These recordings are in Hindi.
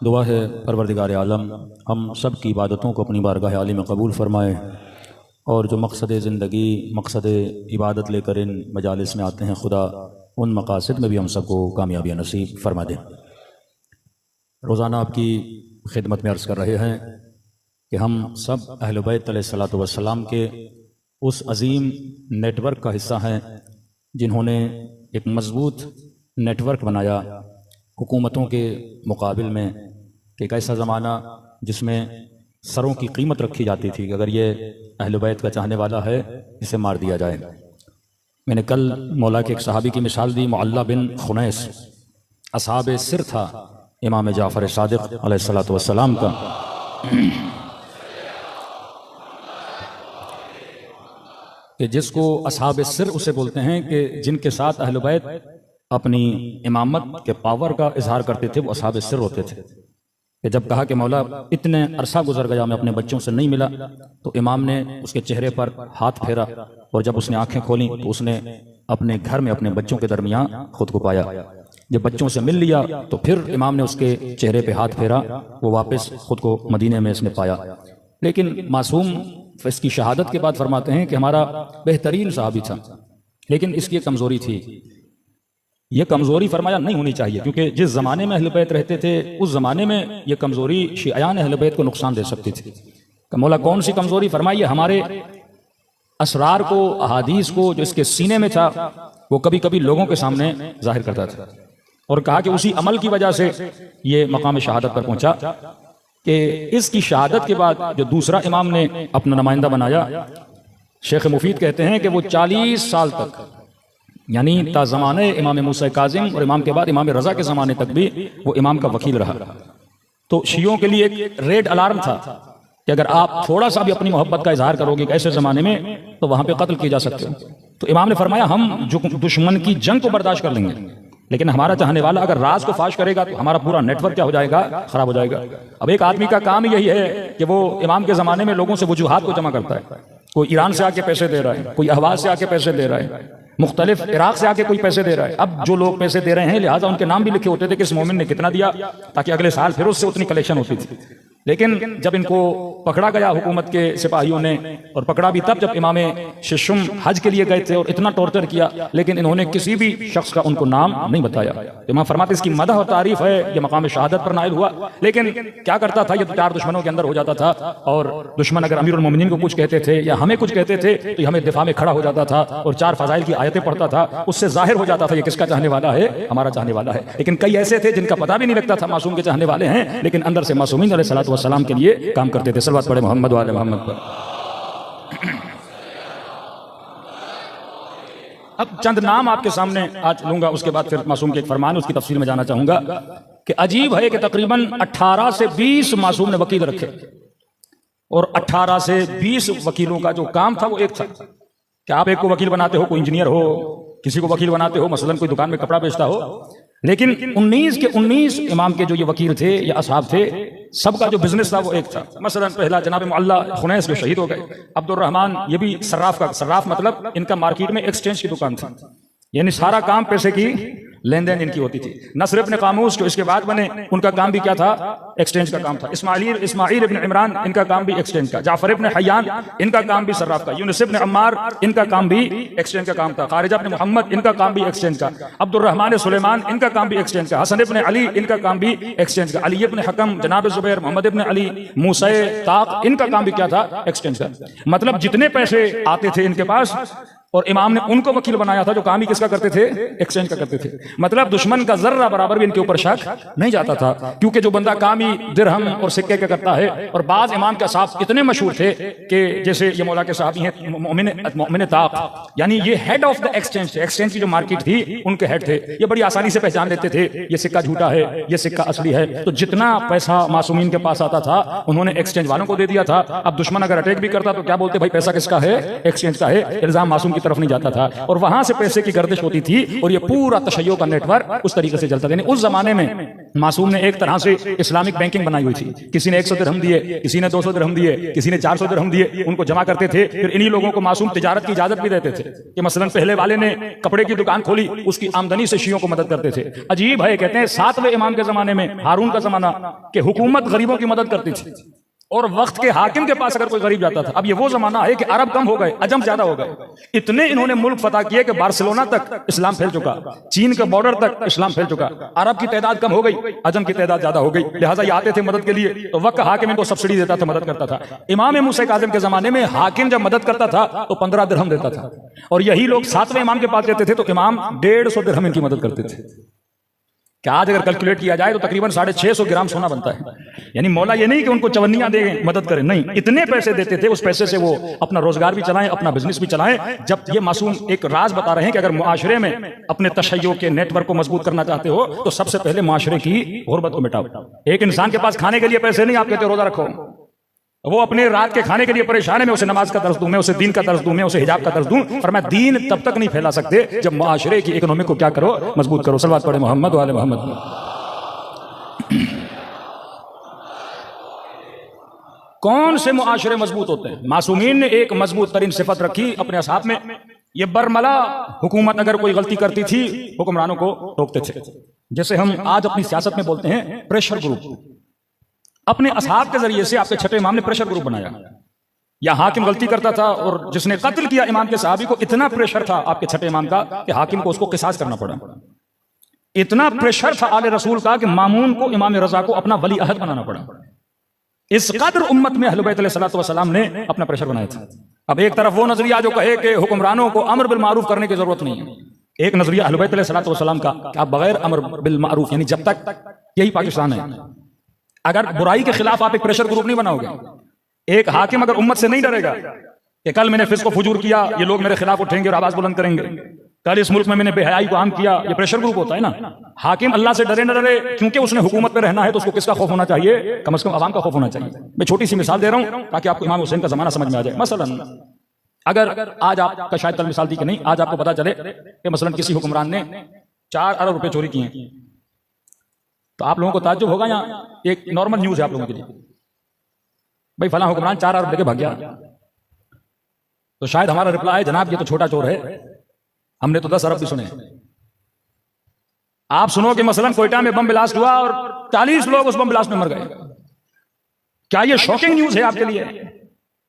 दुआ है परवरदिगार आलम हम सब की इबादतों को अपनी बारगाह आली में कबूल फ़रमाए और जो मकसद ज़िंदगी मकसद इबादत लेकर इन मजालिस में आते हैं, खुदा उन मकासद में भी हम सबको कामयाबी नसीब फरमा दें। रोज़ाना आपकी खिदमत में अर्ज़ कर रहे हैं कि हम सब अहले बैत अलैहिस्सलातु वस्सलाम के उस अजीम नेटवर्क का हिस्सा हैं जिन्होंने एक मजबूत नेटवर्क बनाया हुकूमतों के मुकाबिल में कि एक ऐसा ज़माना जिसमें सरों की कीमत रखी जाती थी कि अगर ये अहले बैत का चाहने वाला है इसे मार दिया जाए। मैंने कल मौला के एक सहाबी की मिसाल दी, मुअल्ला बिन खुनैस असहाबे सिर था इमाम जाफ़र सादिक़ अलैहिस्सलातु वस्सलाम का। कि जिसको असहाबे सिर उसे बोलते हैं कि जिनके साथ अहले बैत अपनी इमामत के पावर का इजहार करते थे, वो असहाबे सिर होते थे। कि जब कहा कि मौला इतने अरसा गुजर गया मैं अपने बच्चों से नहीं मिला, तो इमाम ने उसके चेहरे पर हाथ फेरा और जब उसने आंखें खोली तो उसने अपने घर में अपने बच्चों के दरमियान खुद को पाया। जब बच्चों से मिल लिया तो फिर इमाम ने उसके चेहरे पे हाथ फेरा, वो वापस खुद को मदीने में इसने पाया। लेकिन मासूम इसकी शहादत के बाद फरमाते हैं कि हमारा बेहतरीन सहाबी था, लेकिन इसकी कमज़ोरी थी। ये कमज़ोरी फरमाया नहीं होनी चाहिए, क्योंकि जिस ज़माने में अहले बैत रहते थे उस ज़माने में ये कमज़ोरी शियान अहले बैत को नुकसान दे सकती थी। कि मौला कौन सी कमज़ोरी फरमाई? हमारे असरार को, अहादीस को जो इसके सीने में था वो कभी कभी लोगों के सामने जाहिर करता था। और कहा कि उसी अमल की वजह से ये मकाम शहादत पर पहुंचा कि इसकी शहादत के बाद जो दूसरा इमाम ने अपना नुमाइंदा बनाया, शेख मुफीद कहते हैं कि वो 40 साल तक, यानी ता ज़माने इमाम मूसा काज़िम और इमाम के बाद इमाम रज़ा के ज़माने तक भी वो इमाम का वकील रहा। तो शियों के लिए एक रेड अलार्म था कि अगर आप थोड़ा सा भी अपनी मोहब्बत का इजहार करोगे ऐसे ज़माने में तो वहाँ पे कत्ल किए जा सकते हो। तो इमाम ने फरमाया हम जो दुश्मन की जंग को बर्दाश्त कर लेंगे, लेकिन हमारा चाहने वाला अगर राज को फाश करेगा तो हमारा पूरा नेटवर्क क्या हो जाएगा? खराब हो जाएगा। अब एक आदमी का काम यही है कि वो इमाम के ज़माने में लोगों से वजूहात को जमा करता है। कोई ईरान से आके पैसे दे रहा है, कोई अहवाज से आके पैसे दे रहा है, मुख्तलिफ इराक से आके कोई पैसे दे रहा है। अब जो लोग पैसे दे रहे हैं लिहाजा उनके नाम भी लिखे होते थे कि इस मोमिन ने कितना दिया, ताकि अगले साल फिर उससे उतनी कलेक्शन होती थी। लेकिन जब इनको पकड़ा गया हुकूमत के सिपाहियों ने, और पकड़ा भी तब जब इमाम शिशुम हज के लिए गए थे और इतना टॉर्चर किया, लेकिन इन्होंने किसी भी शख्स का उनको नाम नहीं बताया। इमाम फरमाते इसकी मदह और तारीफ है, ये मकाम शहादत पर नाइल हुआ। लेकिन क्या करता था, ये तो 4 दुश्मनों के अंदर हो जाता था, और दुश्मन अगर अमीरुल मोमिनीन को कुछ कहते थे या हमें कुछ कहते थे तो हमें दिफा में खड़ा हो जाता था और 4 फजाइल की आयतें पढ़ता था। उससे जाहिर हो जाता था ये किसका चाहने वाला है? हमारा चाहने वाला है। लेकिन कई ऐसे थे जिनका पता भी नहीं लगता था मासूम के चाहने वाले हैं, लेकिन अंदर से मासूमीन अलैहिस्सलातु वस्सलाम के लिए काम करते थे। सल्लल्लाहु अलैहि मोहम्मद वाले मोहम्मद पर। अब चंद नाम आपके सामने आज लूंगा, उसके बाद फिर मासूम के एक फरमान उसकी तफसील में जाना चाहूंगा। कि अजीब है कि तकरीबन 18 से 20 मासूम ने वकील रखे, और 18 से 20 वकीलों का जो काम था वो एक था कि आप एक को वकील बनाते हो, कोई इंजीनियर हो, किसी को वकील बनाते हो, मसलन कोई दुकान में कपड़ा बेचता हो। लेकिन 19 के 19 इमाम के जो ये वकील थे या असहाब थे, सबका जो बिजनेस था वो एक था। मसलन पहला जनाब मुअल्ला खुनैस जो शहीद हो गए, अब्दुर्रहमान ये भी सर्राफ का, सर्राफ मतलब इनका मार्केट में एक्सचेंज की दुकान थी, यानी सारा काम पैसे की लेन देन इनकी होती थी। नसर इब्न कामूस जो इसके बाद बने, उनका काम भी क्या था? एक्सचेंज का काम था। इस्माइल इब्न इमरान इनका काम भी एक्सचेंज का। जाफर इब्न हयान इनका काम भी सर्राफ का। यूनुस इब्न अम्मार इनका काम भी एक्सचेंज का काम था। खारिजा इब्न मोहम्मद इनका काम भी एक्सचेंज का। अब्दुर्रहमान सुलेमान इनका काम भी एक्सचेंज का। हसन इब्न अली इनका काम भी एक्सचेंज का। अली इब्न हकम, जनाब जुबैर, मोहम्मद इब्न अली, मूसा ताक इनका काम भी क्या था? एक्सचेंज का। मतलब जितने पैसे आते थे इनके पास, और इमाम ने उनको वकील बनाया था जो काम ही किसका करते थे? एक्सचेंज का करते थे। मतलब दुश्मन का जर्रा बराबर भी इनके ऊपर शक नहीं जाता था, क्योंकि जो बंदा काम ही दिरहम और सिक्के का करता है। और बाज इमाम के साहब इतने मशहूर थे कि जैसे ये मौला के साहबी हैं मोमिन ताक, यानी ये हेड ऑफ द एक्सचेंज थे। एक्सचेंज की जो मार्केट थी उनके हेड थे। ये बड़ी आसानी से पहचान लेते थे ये सिक्का झूठा है, ये सिक्का असली है। तो जितना पैसा मासूमीन के पास आता था उन्होंने एक्सचेंज वालों को दे दिया था। अब दुश्मन अगर अटैक भी करता तो क्या बोलते? भाई पैसा किसका है? एक्सचेंज का है। इल्जाम मासूम की तरफ नहीं जाता था, और वहां से पैसे की गर्दिश होती थी, और ये पूरा तशय्यो का नेटवर्क उस तरीके से चलता था। उस जमाने में मासूम ने एक तरह से इस्लामिक बैंकिंग बनाई हुई थी। किसी ने 100 दिरहम दिए, किसी ने 200 दिरहम दिए, किसी ने 400 दिरहम दिए, उनको जमा करते थे। फिर इन्हीं लोगों को मासूम तिजारत की इजाजत भी देते थे कि मसलन पहले वाले ने कपड़े की दुकान खोली, उसकी आमदनी से शियों को मदद करते थे। अजीब है, कहते हैं 7वें इमाम के जमाने में, हारून का जमाना, कि हुकूमत गरीबों की मदद करती थी, और वक्त के हाकिम के पास अगर कोई गरीब जाता था। अब ये वो जमाना है कि अरब कम हो गए, अजम ज्यादा हो गए। इतने इन्होंने मुल्क फतह किए कि बार्सिलोना तक इस्लाम फैल चुका, चीन के बॉर्डर तक इस्लाम फैल चुका। अरब की तादाद कम हो गई, अजम की तादाद ज्यादा हो गई, लिहाजा ये आते थे मदद के लिए, तो वक्त हाकिम इनको सब्सिडी देता था, मदद करता था। इमाम मूसा काज़िम के जमाने में हाकिम जब मदद करता था तो 15 दिरहम देता था, और यही लोग 7वें इमाम के पास रहते थे तो इमाम 150 दिरहम इनकी मदद करते थे। कि आज अगर कैलकुलेट किया जाए तो तकरीबन 650 ग्राम सोना बनता है। यानी मौला ये नहीं कि उनको चवन्नियां दे मदद करें, नहीं, इतने पैसे देते थे, उस पैसे से वो अपना रोजगार भी चलाएं, अपना बिजनेस भी चलाएं। जब ये मासूम एक राज बता रहे हैं कि अगर मुआशरे में अपने तशय्यो के नेटवर्क को मजबूत करना चाहते हो तो सबसे पहले मुआशरे की गुर्बत को मिटाओ। एक इंसान के पास खाने के लिए पैसे नहीं, आप कहते रोजा रखो, वो अपने रात के खाने के लिए परेशान है, मैं उसे नमाज का दर्ज दूं, मैं उसे दीन का दर्ज दूं, मैं उसे हिजाब का दर्ज दूं, और मैं दीन तब तक नहीं फैला सकते जब मुआशरे की इकोनॉमी को क्या करो, मजबूत करो। सल्लल्लाहु अलैहि मोहम्मद वाले मोहम्मद। कौन से मुआशरे मजबूत होते हैं? मासूमीन ने एक मजबूत तरीन सिफत रखी अपने असहाब में, ये बरमला हुकूमत अगर कोई गलती करती थी हुक्मरानों को रोकते थे। जैसे हम आज अपनी सियासत में बोलते हैं प्रेशर ग्रुप। अपने असहाब के जरिए से आपके छठे इमाम ने प्रेशर ग्रुप बनाया। या हाकिम गलती करता था और जिसने कत्ल किया इमाम के सहाबी को, इतना प्रेशर था आपके छठे इमाम का कि हाकिम को उसको किसास करना पड़ा। इतना प्रेशर था आले रसूल का कि मामून को इमाम रजा को अपना वली अहद बनाना पड़ा। इस कदर उम्मत में अहले बैत अलैहिस्सलातु वस्सलाम ने अपना प्रेशर बनाया था। अब एक तरफ वो नजरिया जो कहे कि हुक्मरानों को अमर बिल मारूफ करने की जरूरत नहीं है, एक नजरिया अहले बैत अलैहिस्सलातु वस्सलाम का कि आप बगैर अमर बिल मारूफ, यानी जब तक, यही पाकिस्तान है, अगर बुराई के खिलाफ आप एक प्रेशर ग्रुप नहीं बनाओगे, एक हाकिम अगर उम्मत से नहीं डरेगा कि कल मैंने फिस्को फुजूर किया, ये लोग मेरे खिलाफ उठेंगे और आवाज बुलंद करेंगे, कल इस मुल्क में मैंने बेहयाई को आम किया, ये प्रेशर ग्रुप होता है ना। हाकिम अल्लाह से डरे न डरे, क्योंकि उसने हुकूमत पे रहना है तो उसको किसका खौफ होना चाहिए? कम से कम आवाम का खौफ होना चाहिए। मैं छोटी सी मिसाल दे रहा हूं ताकि आपको इमाम हुसैन का जमाना समझ में आ जाए। मसलन अगर आज आपका शायद कल मिसाल दी कि नहीं, आज आपको पता चले कि मसलन किसी हुक्मरान ने 4 अरब रुपए चोरी किए, तो आप लोगों को ताज्जुब होगा, यहाँ एक नॉर्मल न्यूज है आप लोगों के लिए, भाई फला हुक्मरान 4 अरब लेके भाग गया, तो शायद हमारा रिप्लाई है जनाब ये तो छोटा चोर है, हमने तो 10 अरब भी सुने। आप सुनो कि मसलन कोयटा में बम ब्लास्ट हुआ और 40 लोग उस बम ब्लास्ट में मर गए। क्या ये शॉकिंग न्यूज है आपके लिए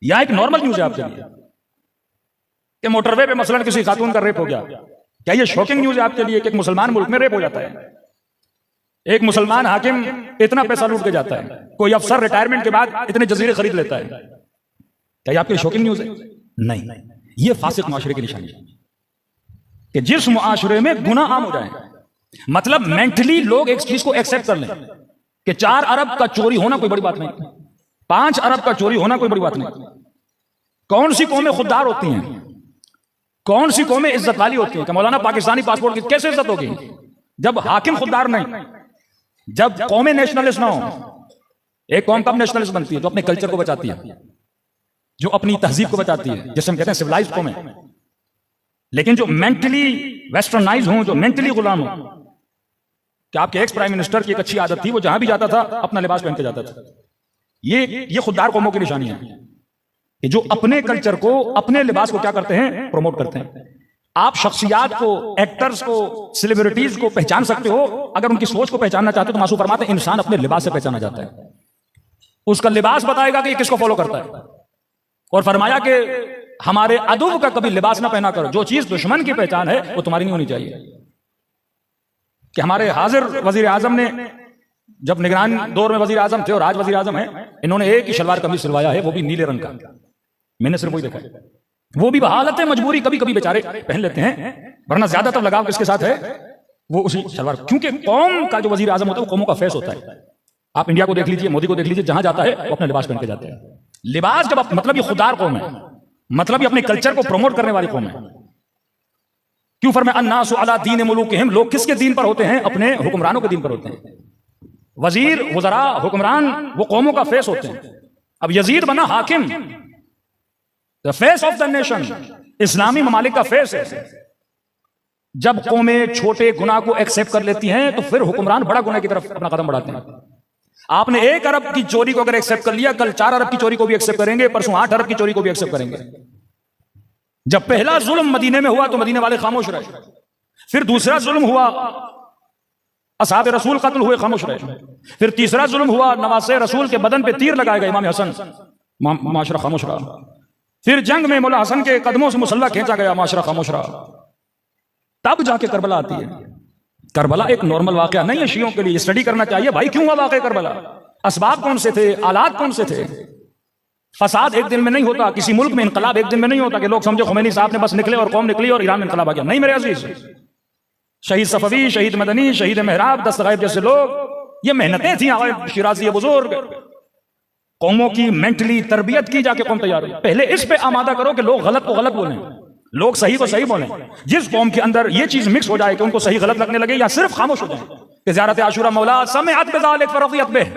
या एक नॉर्मल न्यूज है आपके लिए? कि मोटरवे पे मसलन किसी खातून का रेप हो गया, क्या ये शॉकिंग न्यूज है आपके लिए कि एक मुसलमान मुल्क में रेप हो जाता है? एक मुसलमान हाकिम इतना पैसा लूट के जाता है, कोई अफसर रिटायरमेंट के बाद इतने जजीरे खरीद लेता है, क्या ये आपके लिए शॉकिंग न्यूज है? नहीं, ये फासिक मुआशरे की निशानी है कि जिस मुआशरे में गुनाह आम हो जाए, मतलब मेंटली लोग एक चीज को एक्सेप्ट कर लें कि 4 अरब का चोरी होना कोई बड़ी बात नहीं, 5 अरब का चोरी होना कोई बड़ी बात नहीं। कौन सी कौमें खुददार होती हैं, कौन सी कौमें इज्जत वाली होती हैं कि मौलाना पाकिस्तानी पासपोर्ट की कैसे इज्जत होगी जब हाकिम खुददार नहीं, जब कौमें नेशनलिस्ट ना हो। एक कौम कब नेशनलिस्ट बनती है? जो अपने कल्चर को बचाती है, जो अपनी तहजीब को बचाती है, जिसे हम कहते हैं सिविलाइज्ड कौमें। लेकिन जो मेंटली वेस्टर्नाइज हों, जो मेंटली गुलाम हो, कि आपके एक्स प्राइम मिनिस्टर की एक अच्छी आदत थी, वो जहां भी जाता था अपना लिबास पहन के जाता था। ये खुददार कौमों की निशानी है कि जो अपने कल्चर को, अपने लिबास को क्या करते हैं? प्रमोट करते हैं। आप शख्सियात को, एक्टर्स को, सेलिब्रिटीज को पहचान सकते हो, अगर उनकी सोच को पहचानना चाहते हो तो मासूम फरमाते हैं इंसान अपने लिबास से पहचाना जाता है। उसका लिबास बताएगा कि ये किसको फॉलो करता है। और फरमाया कि हमारे अदुव का कभी लिबास ना पहना करो, जो चीज दुश्मन की पहचान है वो तुम्हारी नहीं होनी चाहिए। कि हमारे हाजिर वजीर आजम ने जब निगरान दौर में वजीर आजम थे और आज वजीर आजम है, इन्होंने एक ही शलवार कमीज सिलवाया है, वो भी नीले रंग का। मैंने सिर्फ वही देखा है, वो भी बहालत मजबूरी कभी कभी बेचारे पहन लेते हैं, वरना ज्यादातर लगाव किसके साथ है? वो उसी शलवार। क्योंकि कौम का जो वजीर आजम होता है वो कौमों का फेस होता है। आप इंडिया को देख लीजिए, मोदी को देख लीजिए, जहां जाता है वो अपना लिबास पहन के जाते हैं। लिबास जब मतलब ये खुददार कौम है, मतलब ये अपने कल्चर को प्रमोट करने वाली कौम है। क्यों फरमाया अन्नासु अला दीन मुलूकिहिम, लोग किसके दीन पर होते हैं? अपने हुक्मरानों के दीन पर होते हैं। वजीर, वज़रा, हुक्मरान वो कौमों का फेस होते हैं। अब यजीद बना हाकिम, the face of the nation, इस्लामी ममालिक का फेस है। जब कौमें छोटे गुनाह को एक्सेप्ट कर लेती हैं तो फिर हुक्मरान बड़ा गुनाह की तरफ अपना कदम बढ़ाते हैं। आपने 1 अरब की चोरी को अगर एक्सेप्ट कर लिया, कल 4 अरब की चोरी को भी एक्सेप्ट करेंगे, परसों 8 अरब की चोरी को भी एक्सेप्ट करेंगे। जब पहला जुल्म मदीने में हुआ तो मदीने वाले खामोश रहे, फिर दूसरा जुल्म हुआ असहाब रसूल कत्ल हुए, खामोश रहे, फिर तीसरा जुल्म हुआ नवासे रसूल के बदन पे तीर लगाए गए इमाम हसन, माशरा खामोश रहा, फिर जंग में मौला हसन के कदमों से मुसल्ला खींचा गया, माशरा खामोश रहा। तब जाके करबला आती है। करबला एक नॉर्मल वाकया नहीं है शियों के लिए, स्टडी करना चाहिए भाई क्यों हुआ वाकया करबला, असबाब कौन से थे, आलात कौन से थे। फसाद एक दिन में नहीं होता, किसी मुल्क में इनकलाब एक दिन में नहीं होता कि लोग समझो खुमैनी साहब ने बस निकले और कौम निकली और ईरान में इनकलाब आ गया। नहीं मेरे अजीज, शहीद सफवी, शहीद मदनी, शहीद मेहराब, दस्तगायब जैसे लोग, ये मेहनतें थी आवाज़ शिराजी बुजुर्ग, कौमों की मेंटली तरबियत की जाके कौम तैयार हुई। पहले इस पे आमादा करो कि लोग गलत को गलत बोलें, लोग सही को सही बोलें। जिस कौम के अंदर ये चीज मिक्स हो जाए कि उनको सही गलत लगने लगे या सिर्फ खामोश हो जाए कि ज़ियारत आशूरा मौला समेअत बिज़ालिक फरक़ियत बिह,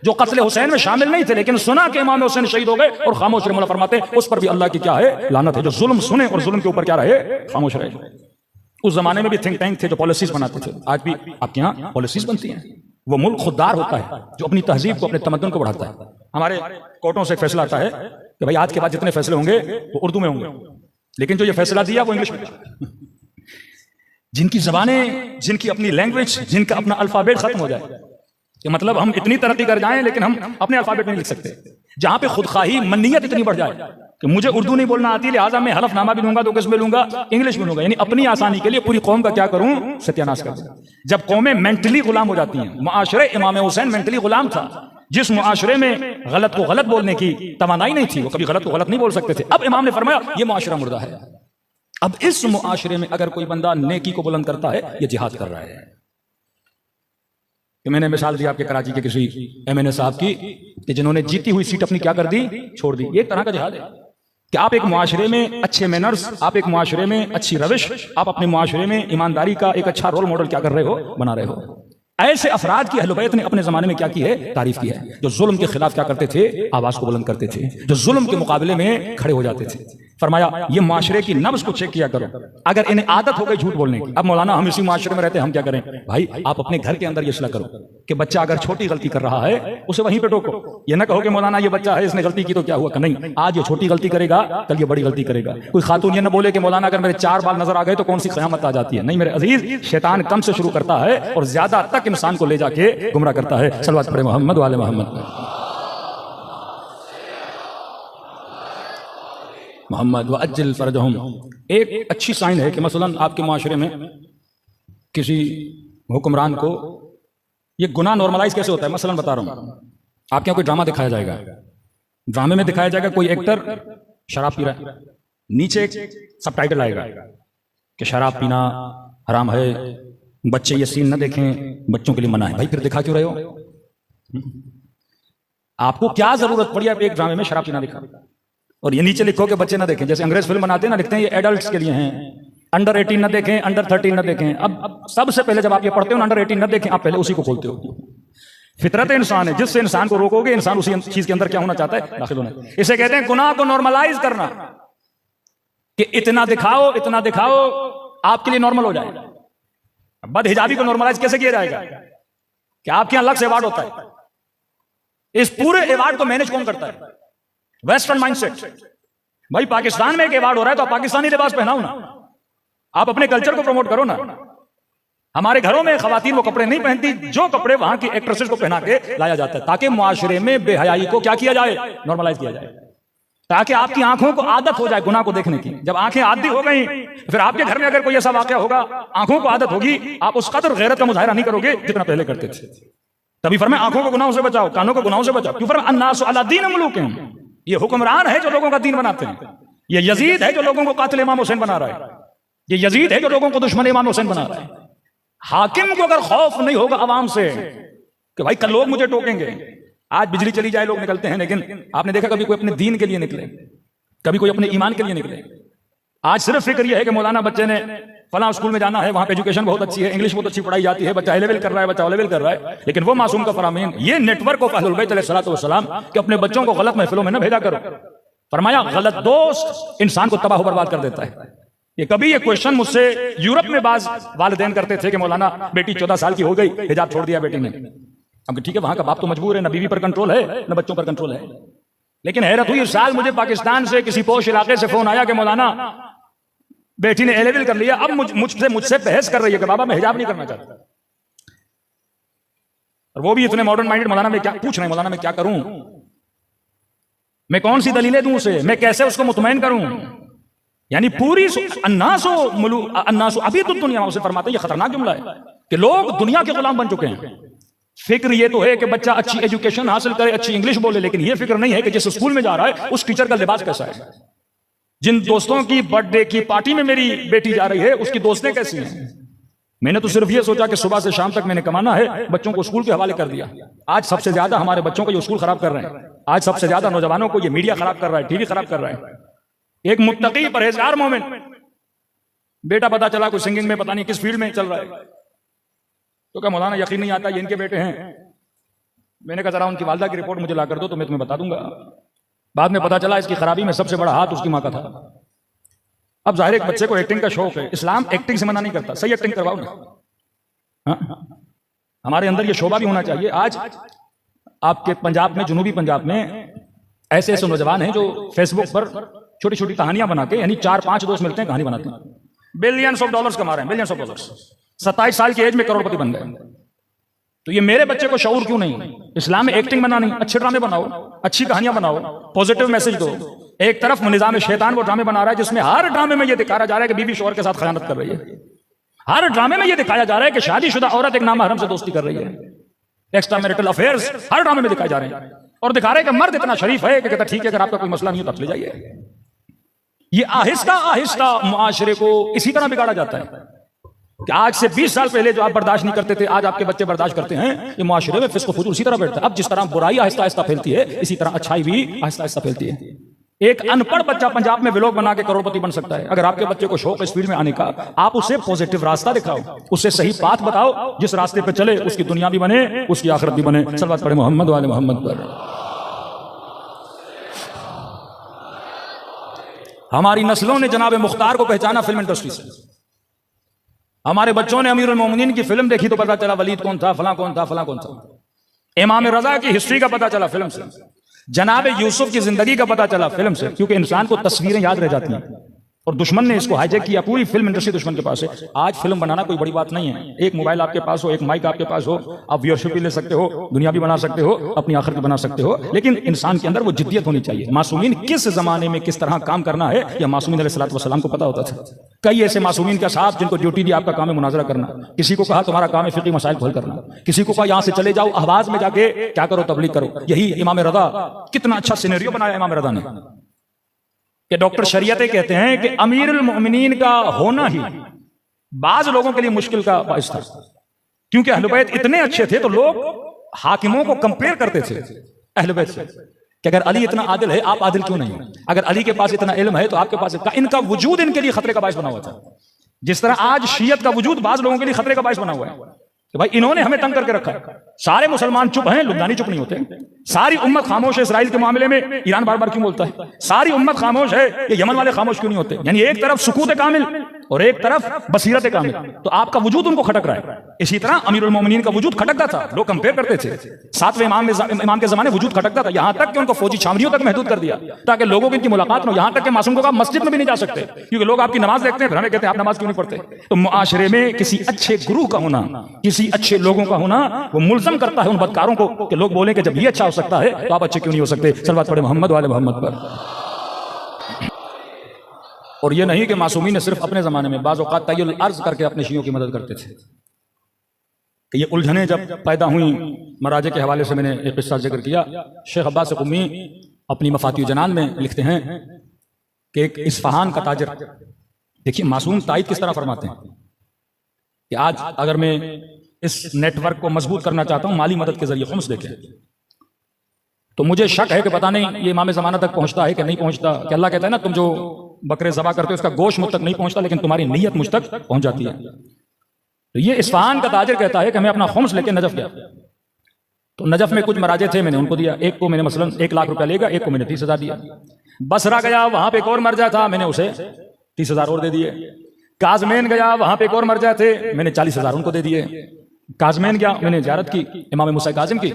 जो कत्ल हुसैन में शामिल नहीं थे लेकिन सुना कि इमाम हुसैन शहीद हो गए और खामोश रहे, मौला फरमाते उस पर भी अल्लाह की क्या है, लानत है। जो जुल्म सुने और जुल्म के ऊपर क्या रहे, खामोश रहे। उस जमाने में भी थिंक टैंक थे जो पॉलिसीज बनाते थे, आज भी आपके यहाँ पॉलिसीज बनती हैं। वो मुल्क खुददार होता है जो अपनी तहजीब को, अपने तमद्दुन को बढ़ाता है। हमारे कोर्टों से फैसला आता है कि भाई आज के बाद जितने फैसले होंगे वो उर्दू में होंगे, लेकिन जो ये फैसला दिया वो इंग्लिश में। जिनकी जबानें, जिनकी अपनी लैंग्वेज, जिनका अपना अल्फाबेट खत्म हो जाए, कि मतलब हम इतनी तरक्की कर जाएं लेकिन हम अपने अल्फाबेट में नहीं लिख सकते। जहां पे खुदखाही मन्नियत इतनी बढ़ जाए कि मुझे उर्दू नहीं बोलना आती, लिहाजा मैं हलफनामा भी दूंगा तो किस में लूंगा, इंग्लिश में लूंगा, यानी अपनी आसानी के लिए पूरी कौम का क्या करूं, सत्यानाश कर दूं। जब कौमें मेंटली गुलाम हो जाती हैं, मुआशरे इमाम हुसैन मेंटली गुलाम था। जिस मुआशरे में गलत को गलत बोलने की तवानाई नहीं थी, वो कभी गलत को गलत नहीं बोल सकते थे। अब इमाम ने फरमाया ये मुआशरा मुर्दा है। अब इस मुआशरे में अगर कोई बंदा नेकी को बुलंद करता है, ये जिहाद कर रहा है। कि मैंने मिसाल दी आपके कराची के किसी एमएनए साहब की कि जिन्होंने जीती हुई सीट अपनी क्या कर दी, छोड़ दी। ये एक तरह का जिहाद है कि आप एक मुआशरे में अच्छे मैनर्स, आप एक मुआशरे में अच्छी रविश, आप अपने मुआशरे में ईमानदारी का एक अच्छा रोल मॉडल क्या कर रहे हो, बना रहे हो। ऐसे अफराद की अहले बैत ने अपने जमाने में क्या की है, तारीफ की है, जो जुल्म के खिलाफ क्या करते थे, आवाज को बुलंद करते थे, जो जुल्म के मुकाबले में खड़े हो जाते थे। फरमाया ये माशरे की नब्ज को चेक किया करो, अगर इन्हें आदत हो गई झूठ बोलने की। अब मौलाना हम इसी माशरे में रहते हैं, हम क्या करें भाई, आप अपने घर के अंदर ये इस्लाह करो कि बच्चा अगर छोटी गलती कर रहा है उसे वहीं पे टोको। ये ना कहो कि मौलाना ये बच्चा है, इसने गलती की तो क्या हुआ, नहीं, आज ये छोटी गलती करेगा कल ये बड़ी गलती करेगा। कोई खातून ये ना बोले कि मौलाना अगर मेरे 4 बाल नजर आ गए तो कौन सी क़यामत आ जाती है। नहीं मेरे अजीज, शैतान कम से शुरू करता है और ज्यादा तक इंसान को ले जाके गुमराह करता है। सल्लल्लाहु अलैहि मोहम्मद वाले मोहम्मद मोहम्मद व अज्जिल फरजहुम। एक अच्छी साइन है कि मसलन आपके माशरे में किसी हुक्मरान को ये गुनाह नॉर्मलाइज कैसे होता है। मसलन बता रहा हूं, आपके यहाँ कोई ड्रामा दिखाया जाएगा, ड्रामे में दिखाया जाएगा कोई एक्टर शराब पी रहा है, नीचे एक सबटाइटल आएगा कि शराब पीना हराम है, बच्चे ये सीन न देखें, बच्चों के लिए मना है। भाई फिर दिखा क्यों रहे हो? आपको क्या जरूरत पड़ी आप एक ड्रामे में शराब पीना दिखा और ये नीचे लिखो कि बच्चे ना देखें। जैसे अंग्रेज फिल्म बनाते हैं ना, लिखते हैं ये एडल्ट्स के लिए हैं, अंडर 18 ना देखें, अंडर 13 ना देखें। अब सबसे पहले जब आप ये पढ़ते हो अंडर 18 ना देखें, आप पहले उसी को खोलते हो। फितरत इंसान है, जिससे इंसान को रोकोगे इंसान उसी चीज के अंदर क्या होना चाहता है, दाखिल होना। इसे कहते हैं गुनाह को नॉर्मलाइज करना, कि इतना दिखाओ इतना दिखाओ आपके लिए नॉर्मल हो जाएगा। बदहिजाबी को नॉर्मलाइज कैसे किया जाएगा कि आपके यहां अलग से अवार्ड होता है। इस पूरे अवार्ड को मैनेज कौन करता है? Western mindset. भाई पाकिस्तान में एक अवार्ड हो रहा है तो आप पाकिस्तानी लिबास पहनाओ ना, आप अपने कल्चर को प्रमोट करो ना। हमारे घरों में खवातीन वो कपड़े नहीं पहनती जो कपड़े वहां की एक्ट्रेसेस को पहना के लाया जाता है, ताकि मुआशरे में बेहयाई को क्या किया जाए, नॉर्मलाइज किया जाए, ताकि आपकी आंखों को आदत हो जाए गुनाह को देखने की। जब आंखें आदी हो गई फिर आपके घर में अगर कोई ऐसा वाकया होगा, आंखों को आदत होगी, आप उस कदर गैरत का मुजाहिरा नहीं करोगे जितना पहले करते थे। तभी फरमाया आंखों को गुनाहों से बचाओ, कानों को गुनाहों से बचाओ। क्यों फरमाया अन्नासु अला दीन मुलूकिहिम, ये हुक्मरान है जो लोगों का दीन बनाते हैं, ये यजीद है जो लोगों को कातिल इमाम हुसैन बना रहा है, ये यजीद है जो लोगों को दुश्मन इमाम हुसैन बना रहा है। हाकिम को अगर खौफ नहीं होगा आवाम से कि भाई कल लोग मुझे टोकेंगे, आज बिजली चली जाए लोग निकलते हैं, लेकिन आपने देखा कभी कोई अपने दीन के लिए निकले, कभी कोई अपने ईमान के लिए निकले? आज सिर्फ फिक्र यह है कि मौलाना बच्चे ने फलां स्कूल में जाना है, वहां पे एजुकेशन बहुत अच्छी है, इंग्लिश बहुत अच्छी पढ़ाई जाती है, बच्चा लेवल कर रहा है, बच्चा लेवल कर रहा है, लेकिन वो मासूम का फरामीन, ये नेटवर्क ऑफ अहलुल बैत अलैहिस्सलातु वस्सलाम कि अपने बच्चों को गलत महफिलों में न भेजा करो। फरमाया गलत दोस्त इंसान को तबाह बर्बाद कर देता है। ये क्वेश्चन मुझसे यूरोप में बाज वालिदैन करते थे कि मौलाना बेटी 14 साल की हो गई, हिजाब छोड़ दिया बेटी ने। हम ठीक है, वहां का बाप तो मजबूर है, न बीवी पर कंट्रोल है न बच्चों पर कंट्रोल है। लेकिन हैरत हुई, इस साल मुझे पाकिस्तान से किसी पोश इलाके से फोन आया कि मौलाना बेटी ने A-लेवल कर लिया, अब मुझसे बहस कर रही है कि बाबा मैं हिजाब नहीं करना चाहता। और वो भी इतने मॉडर्न माइंडेड, मौलाना मैं क्या पूछ रहे हैं, मौलाना मैं क्या करूं, मैं कौन सी दलीलें दूं उसे, मैं कैसे उसको मुतमईन करूं। यानी पूरी अन्नासु अभी तो दुनिया उसे फरमाते हैं, ये खतरनाक जुमला है कि लोग दुनिया के गुलाम बन चुके हैं। फिक्र ये तो है कि बच्चा अच्छी एजुकेशन हासिल करे, अच्छी इंग्लिश बोले, लेकिन ये फिक्र नहीं है कि जिस स्कूल में जा रहा है उस टीचर का लिबास कैसा है, जिन दोस्तों की बर्थडे की पार्टी में मेरी बेटी जा रही है उसकी दोस्तें कैसी हैं। मैंने तो सिर्फ ये सोचा कि सुबह से शाम तक मैंने कमाना है, बच्चों को स्कूल के हवाले कर दिया। आज सबसे ज्यादा हमारे बच्चों को ये स्कूल खराब कर रहे हैं, आज सबसे ज्यादा नौजवानों को ये मीडिया खराब कर रहा है, टीवी खराब कर रहा है। एक मुत्तकी परहेजगार मोमिन बेटा पता चला कोई सिंगिंग में पता नहीं किस फील्ड में चल रहा है, तो क्या मौलाना यकीन नहीं आता ये इनके बेटे हैं। मैंने कहा जरा उनकी वालदा की रिपोर्ट मुझे ला कर दो तो मैं तुम्हें बता दूंगा। बाद में पता चला इसकी खराबी में सबसे बड़ा हाथ उसकी माँ का था। अब जाहिर एक बच्चे को एक्टिंग का शौक है, इस्लाम एक्टिंग से मना नहीं करता, सही एक्टिंग करवाओ ना। हमारे अंदर ये शोभा भी होना चाहिए। आज आपके पंजाब में, जुनूबी पंजाब में ऐसे ऐसे नौजवान हैं जो फेसबुक पर छोटी छोटी कहानियां बना के, यानी 4-5 दोस्त मिलते हैं कहानी बनाते हैं, बिलियंस ऑफ डॉलर्स कमा रहे हैं, बिलियंस ऑफ डॉलर्स। 27 साल की एज में करोड़पति बन गए। तो ये मेरे बच्चे को शऊर क्यों नहीं? इस्लाम में एक्टिंग बना नहीं, अच्छे ड्रामे बनाओ, अच्छी कहानियां बनाओ, पॉजिटिव मैसेज दो। एक तरफ निजाम शैतान वो ड्रामे बना रहा है जिसमें हर ड्रामे में ये दिखाया जा रहा है कि बीवी शौहर के साथ खयानत कर रही है, हर ड्रामे में ये दिखाया जा रहा है कि शादीशुदा औरत एक नामहरम से दोस्ती कर रही है, एक्स्ट्रा मैरिटल अफेयर्स हर ड्रामे में दिखाए जा रहे हैं। और दिखा रहे हैं कि मर्द इतना शरीफ है कि कहता ठीक है अगर आपका कोई मसला नहीं हो तो आप ले जाइए। ये आहिस्ता आहिस्ता मुआशरे को इसी तरह बिगाड़ा जाता है कि आज से 20 साल पहले जो आप बर्दाश्त नहीं करते थे आज आपके बच्चे बर्दाश्त करते हैं। ये मुआशरे में फिस्क फुजूल इसी तरह बैठता है। अब जिस तरह बुराई आहिस्ता आहिस्ता फैलती है इसी तरह अच्छाई भी आहिस्ता आहिस्ता फैलती है। एक अनपढ़ बच्चा पंजाब में व्लॉग बना के करोड़पति बन सकता है। अगर आपके बच्चे को शौक है इस फील्ड में आने का, आप उसे पॉजिटिव रास्ता दिखाओ, उसे सही बात बताओ, जिस रास्ते पे चले उसकी दुनिया भी बने उसकी आखिरत भी बने। सल्लल्लाहु अलैहि मोहम्मद वाले मोहम्मद पर। हमारी नस्लों ने जनाब मुख्तार को पहचाना फिल्म इंडस्ट्री से। हमारे बच्चों ने अमीरुल मोमिनीन की फिल्म देखी तो पता चला वलीद कौन था, फलां कौन था, फलां कौन था। इमाम रजा की हिस्ट्री का पता चला फिल्म से, जनाब यूसुफ की जिंदगी का पता चला फिल्म से, क्योंकि इंसान को तस्वीरें याद रह जाती हैं। और दुश्मन ने इसको हाईजैक किया, पूरी फिल्म इंडस्ट्री दुश्मन के पास है। आज फिल्म बनाना कोई बड़ी बात नहीं है, एक मोबाइल आपके पास हो, एक माइक आपके पास हो, आप व्यूअरशिप भी ले सकते हो, दुनिया भी बना सकते हो, अपनी आखिरत भी बना सकते हो, लेकिन इंसान के अंदर वो जिद्दियत होनी चाहिए। मासूमीन किस जमाने में किस तरह काम करना है यह मासूमीन अलैहिस्सलातु वस्सलाम को पता होता था। कई ऐसे मासूमीन का साथ जिनको ड्यूटी दी आपका काम है मुनाजरा करना, किसी को कहा तुम्हारा काम है फिक़ी मसाइल हल करना, किसी को कहा यहां से चले जाओ अहवाज में जाके क्या करो तबलीग करो। यही इमाम रज़ा, कितना अच्छा सिनेरियो बनाया इमाम रज़ा ने कि डॉक्टर शरीयतें कहते हैं कि अमीरुल मोमिनीन का होना ही बाज लोगों के लिए मुश्किल का बाइस था, क्योंकि अहले बैत इतने अच्छे थे तो लोग हाकिमों को कंपेयर करते थे अहले बैत से कि अगर अली इतना आदिल है आप आदिल क्यों नहीं, अगर अली के पास इतना इल्म है तो आपके पास इनका वजूद इनके लिए खतरे का बाइस बना हुआ था। जिस तरह आज शीयत का वजूद बाज लोगों के लिए खतरे का बाइस बना हुआ है कि भाई इन्होंने हमें तंग करके रखा है। सारे मुसलमान चुप हैं, लुबनानी चुप नहीं होते। सारी उम्मत खामोश है इसराइल के मामले में, ईरान बार बार क्यों बोलता है। सारी उम्मत खामोश है, ये यमन वाले खामोश क्यों नहीं होते। यानी एक तरफ सुकूत कामिल और एक तरफ बसीरत कामिल, तो आपका वजूद उनको खटक रहा है। इसी तरह अमीरुल मोमिनीन का वजूद खटकता था, लोग कंपेयर करते थे। 7वें इमाम के जमाने वजूद खटकता था, यहां तक कि उनको फौजी छावनियों तक महदूद कर दिया ताकि लोगों की इनकी मुलाकात हो। यहां तक कि मासूम को आप मस्जिद में भी नहीं जा सकते क्योंकि लोग आपकी नमाज देखते हैं, फिर हमें कहते हैं आप नमाज क्यों नहीं पढ़ते। तो मुआशरे में किसी अच्छे गुरु का होना, किसी अच्छे लोगों का होना, वो मुल्ज़म करता है उन बदकारों को कि लोग बोले कि जब ये अच्छा हो सकता है तो आप अच्छे क्यों नहीं हो सकते। सल्लल्लाहु अलैहि मोहम्मद वाले मोहम्मद पर। और ये नहीं कि मासूमी ने सिर्फ अपने जमाने में, बाज़ औक़ात तय्युल अर्ज़ करके अपने शियों की मदद करते थे। कि ये उलझने जब पैदा हुई, मराजे के हवाले से मैंने एक किस्सा जिक्र किया। शेख अब्बास क़ुम्मी अपनी मफ़ातिह जनान में लिखते हैं कि एक इस्फ़हान का ताजिर, देखिए मासूम तायद किस तरह फरमाते हैं कि आज अगर मैं इस नेटवर्क को मजबूत करना चाहता हूं माली मदद के जरिए, खुम्स देखें, तो मुझे शक है कि पता नहीं ये इमाम ज़माना तक पहुंचता है कि नहीं पहुंचता। कि अल्लाह कहता है ना तुम जो बकरे ज़बा करते हो उसका गोश्त मुझ तक नहीं पहुंचता लेकिन तुम्हारी नीयत मुझ तक पहुंच जाती है। तो ये इस्फ़हान का ताजिर कहता है कि मैं अपना खुम्स लेके नजफ गया, तो नजफ में कुछ मराजे थे, मैंने उनको दिया। एक को मैंने मसलन 1 लाख रुपया लेगा, एक को मैंने 30,000 दिया। बसरा गया, वहां पे एक और मर्जा था, मैंने उसे 30,000 और दे दिए। काजमेन गया, वहां पे एक और मर्जा थे, मैंने 40,000 उनको दे दिए। काजमेन गया, मैंने ज़ियारत की इमाम मूसा काजिम की।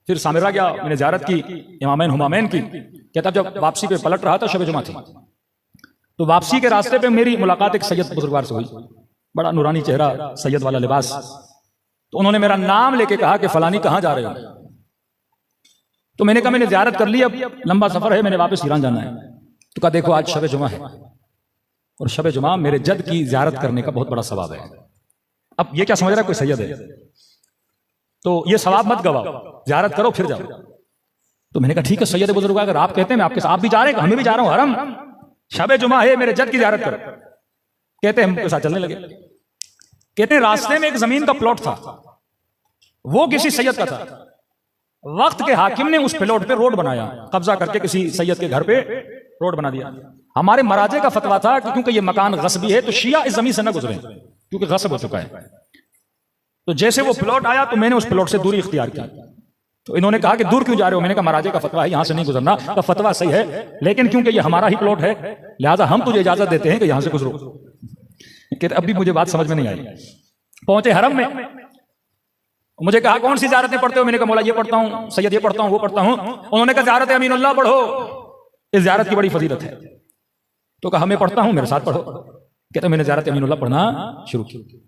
फिर सामिरा गया, मैंने ज़ियारत की इमामैन हुमामैन की। कहता जब वापसी पे पलट रहा था, शब जुमा थी, तो वापसी के रास्ते पे मेरी मुलाकात एक सैयद बुजुर्गवार से हुई, बड़ा नूरानी चेहरा, सैयद वाला लिबास। तो उन्होंने मेरा नाम लेके कहा कि फलानी कहाँ जा रहे हो? तो मैंने कहा मैंने ज़ियारत कर ली, अब लंबा सफर है, मैंने वापस ईरान जाना है। तो कहा देखो आज शब जुमा है, और शब जुमा मेरे जद की ज़ियारत करने का बहुत बड़ा सवाब है। अब ये क्या समझ रहा है कोई सैयद है, तो ये सवाब मत गवाओ, ज़ियारत करो फिर जाओ। तो मैंने कहा ठीक है सैयद बुजुर्ग, अगर आप कहते हैं मैं आपके साथ, आप भी जा रहे हैं, हमें भी जा रहा हूं, हरम शब जुमा है, मेरे जद की ज़ियारत करो। कहते हैं हम साथ चलने लगे। कहते हैं रास्ते में एक जमीन का प्लॉट था, वो किसी सैयद का था। वक्त के हाकिम ने उस प्लॉट पे रोड बनाया, कब्जा करके किसी सैयद के घर पे रोड बना दिया। हमारे मराजे का फतवा था कि क्योंकि ये मकान गस्बी है तो शिया इस जमीन से न गुजरे, क्योंकि गस्ब हो चुका है। तो जैसे वो प्लॉट आया तो मैंने उस प्लॉट से दूरी इख्तियार की। तो इन्होंने कहा कि दूर क्यों जा रहे हो? मैंने कहा महाराजे का फतवा है, यहां से नहीं गुजरना। तो फतवा सही है, लेकिन क्योंकि ये हमारा ही प्लॉट है, लिहाजा हम तुझे इजाजत देते हैं कि यहां से गुजरो। कहते अब भी मुझे बात समझ में नहीं आई। पहुंचे हरम में, मुझे कहा कौन सी ज़ियारतें पढ़ते हो? मैंने कहा मौला ये पढ़ता हूँ, सैयद ये पढ़ता हूँ, वो पढ़ता हूँ। उन्होंने कहा ज़ियारत अमीनुल्लाह पढ़ो, इस ज़ियारत की बड़ी फजीलत है। तो कहा मैं पढ़ता हूँ, मेरे साथ पढ़ो। कहते मैंने ज़ियारत अमीनुल्लाह पढ़ना शुरू किया।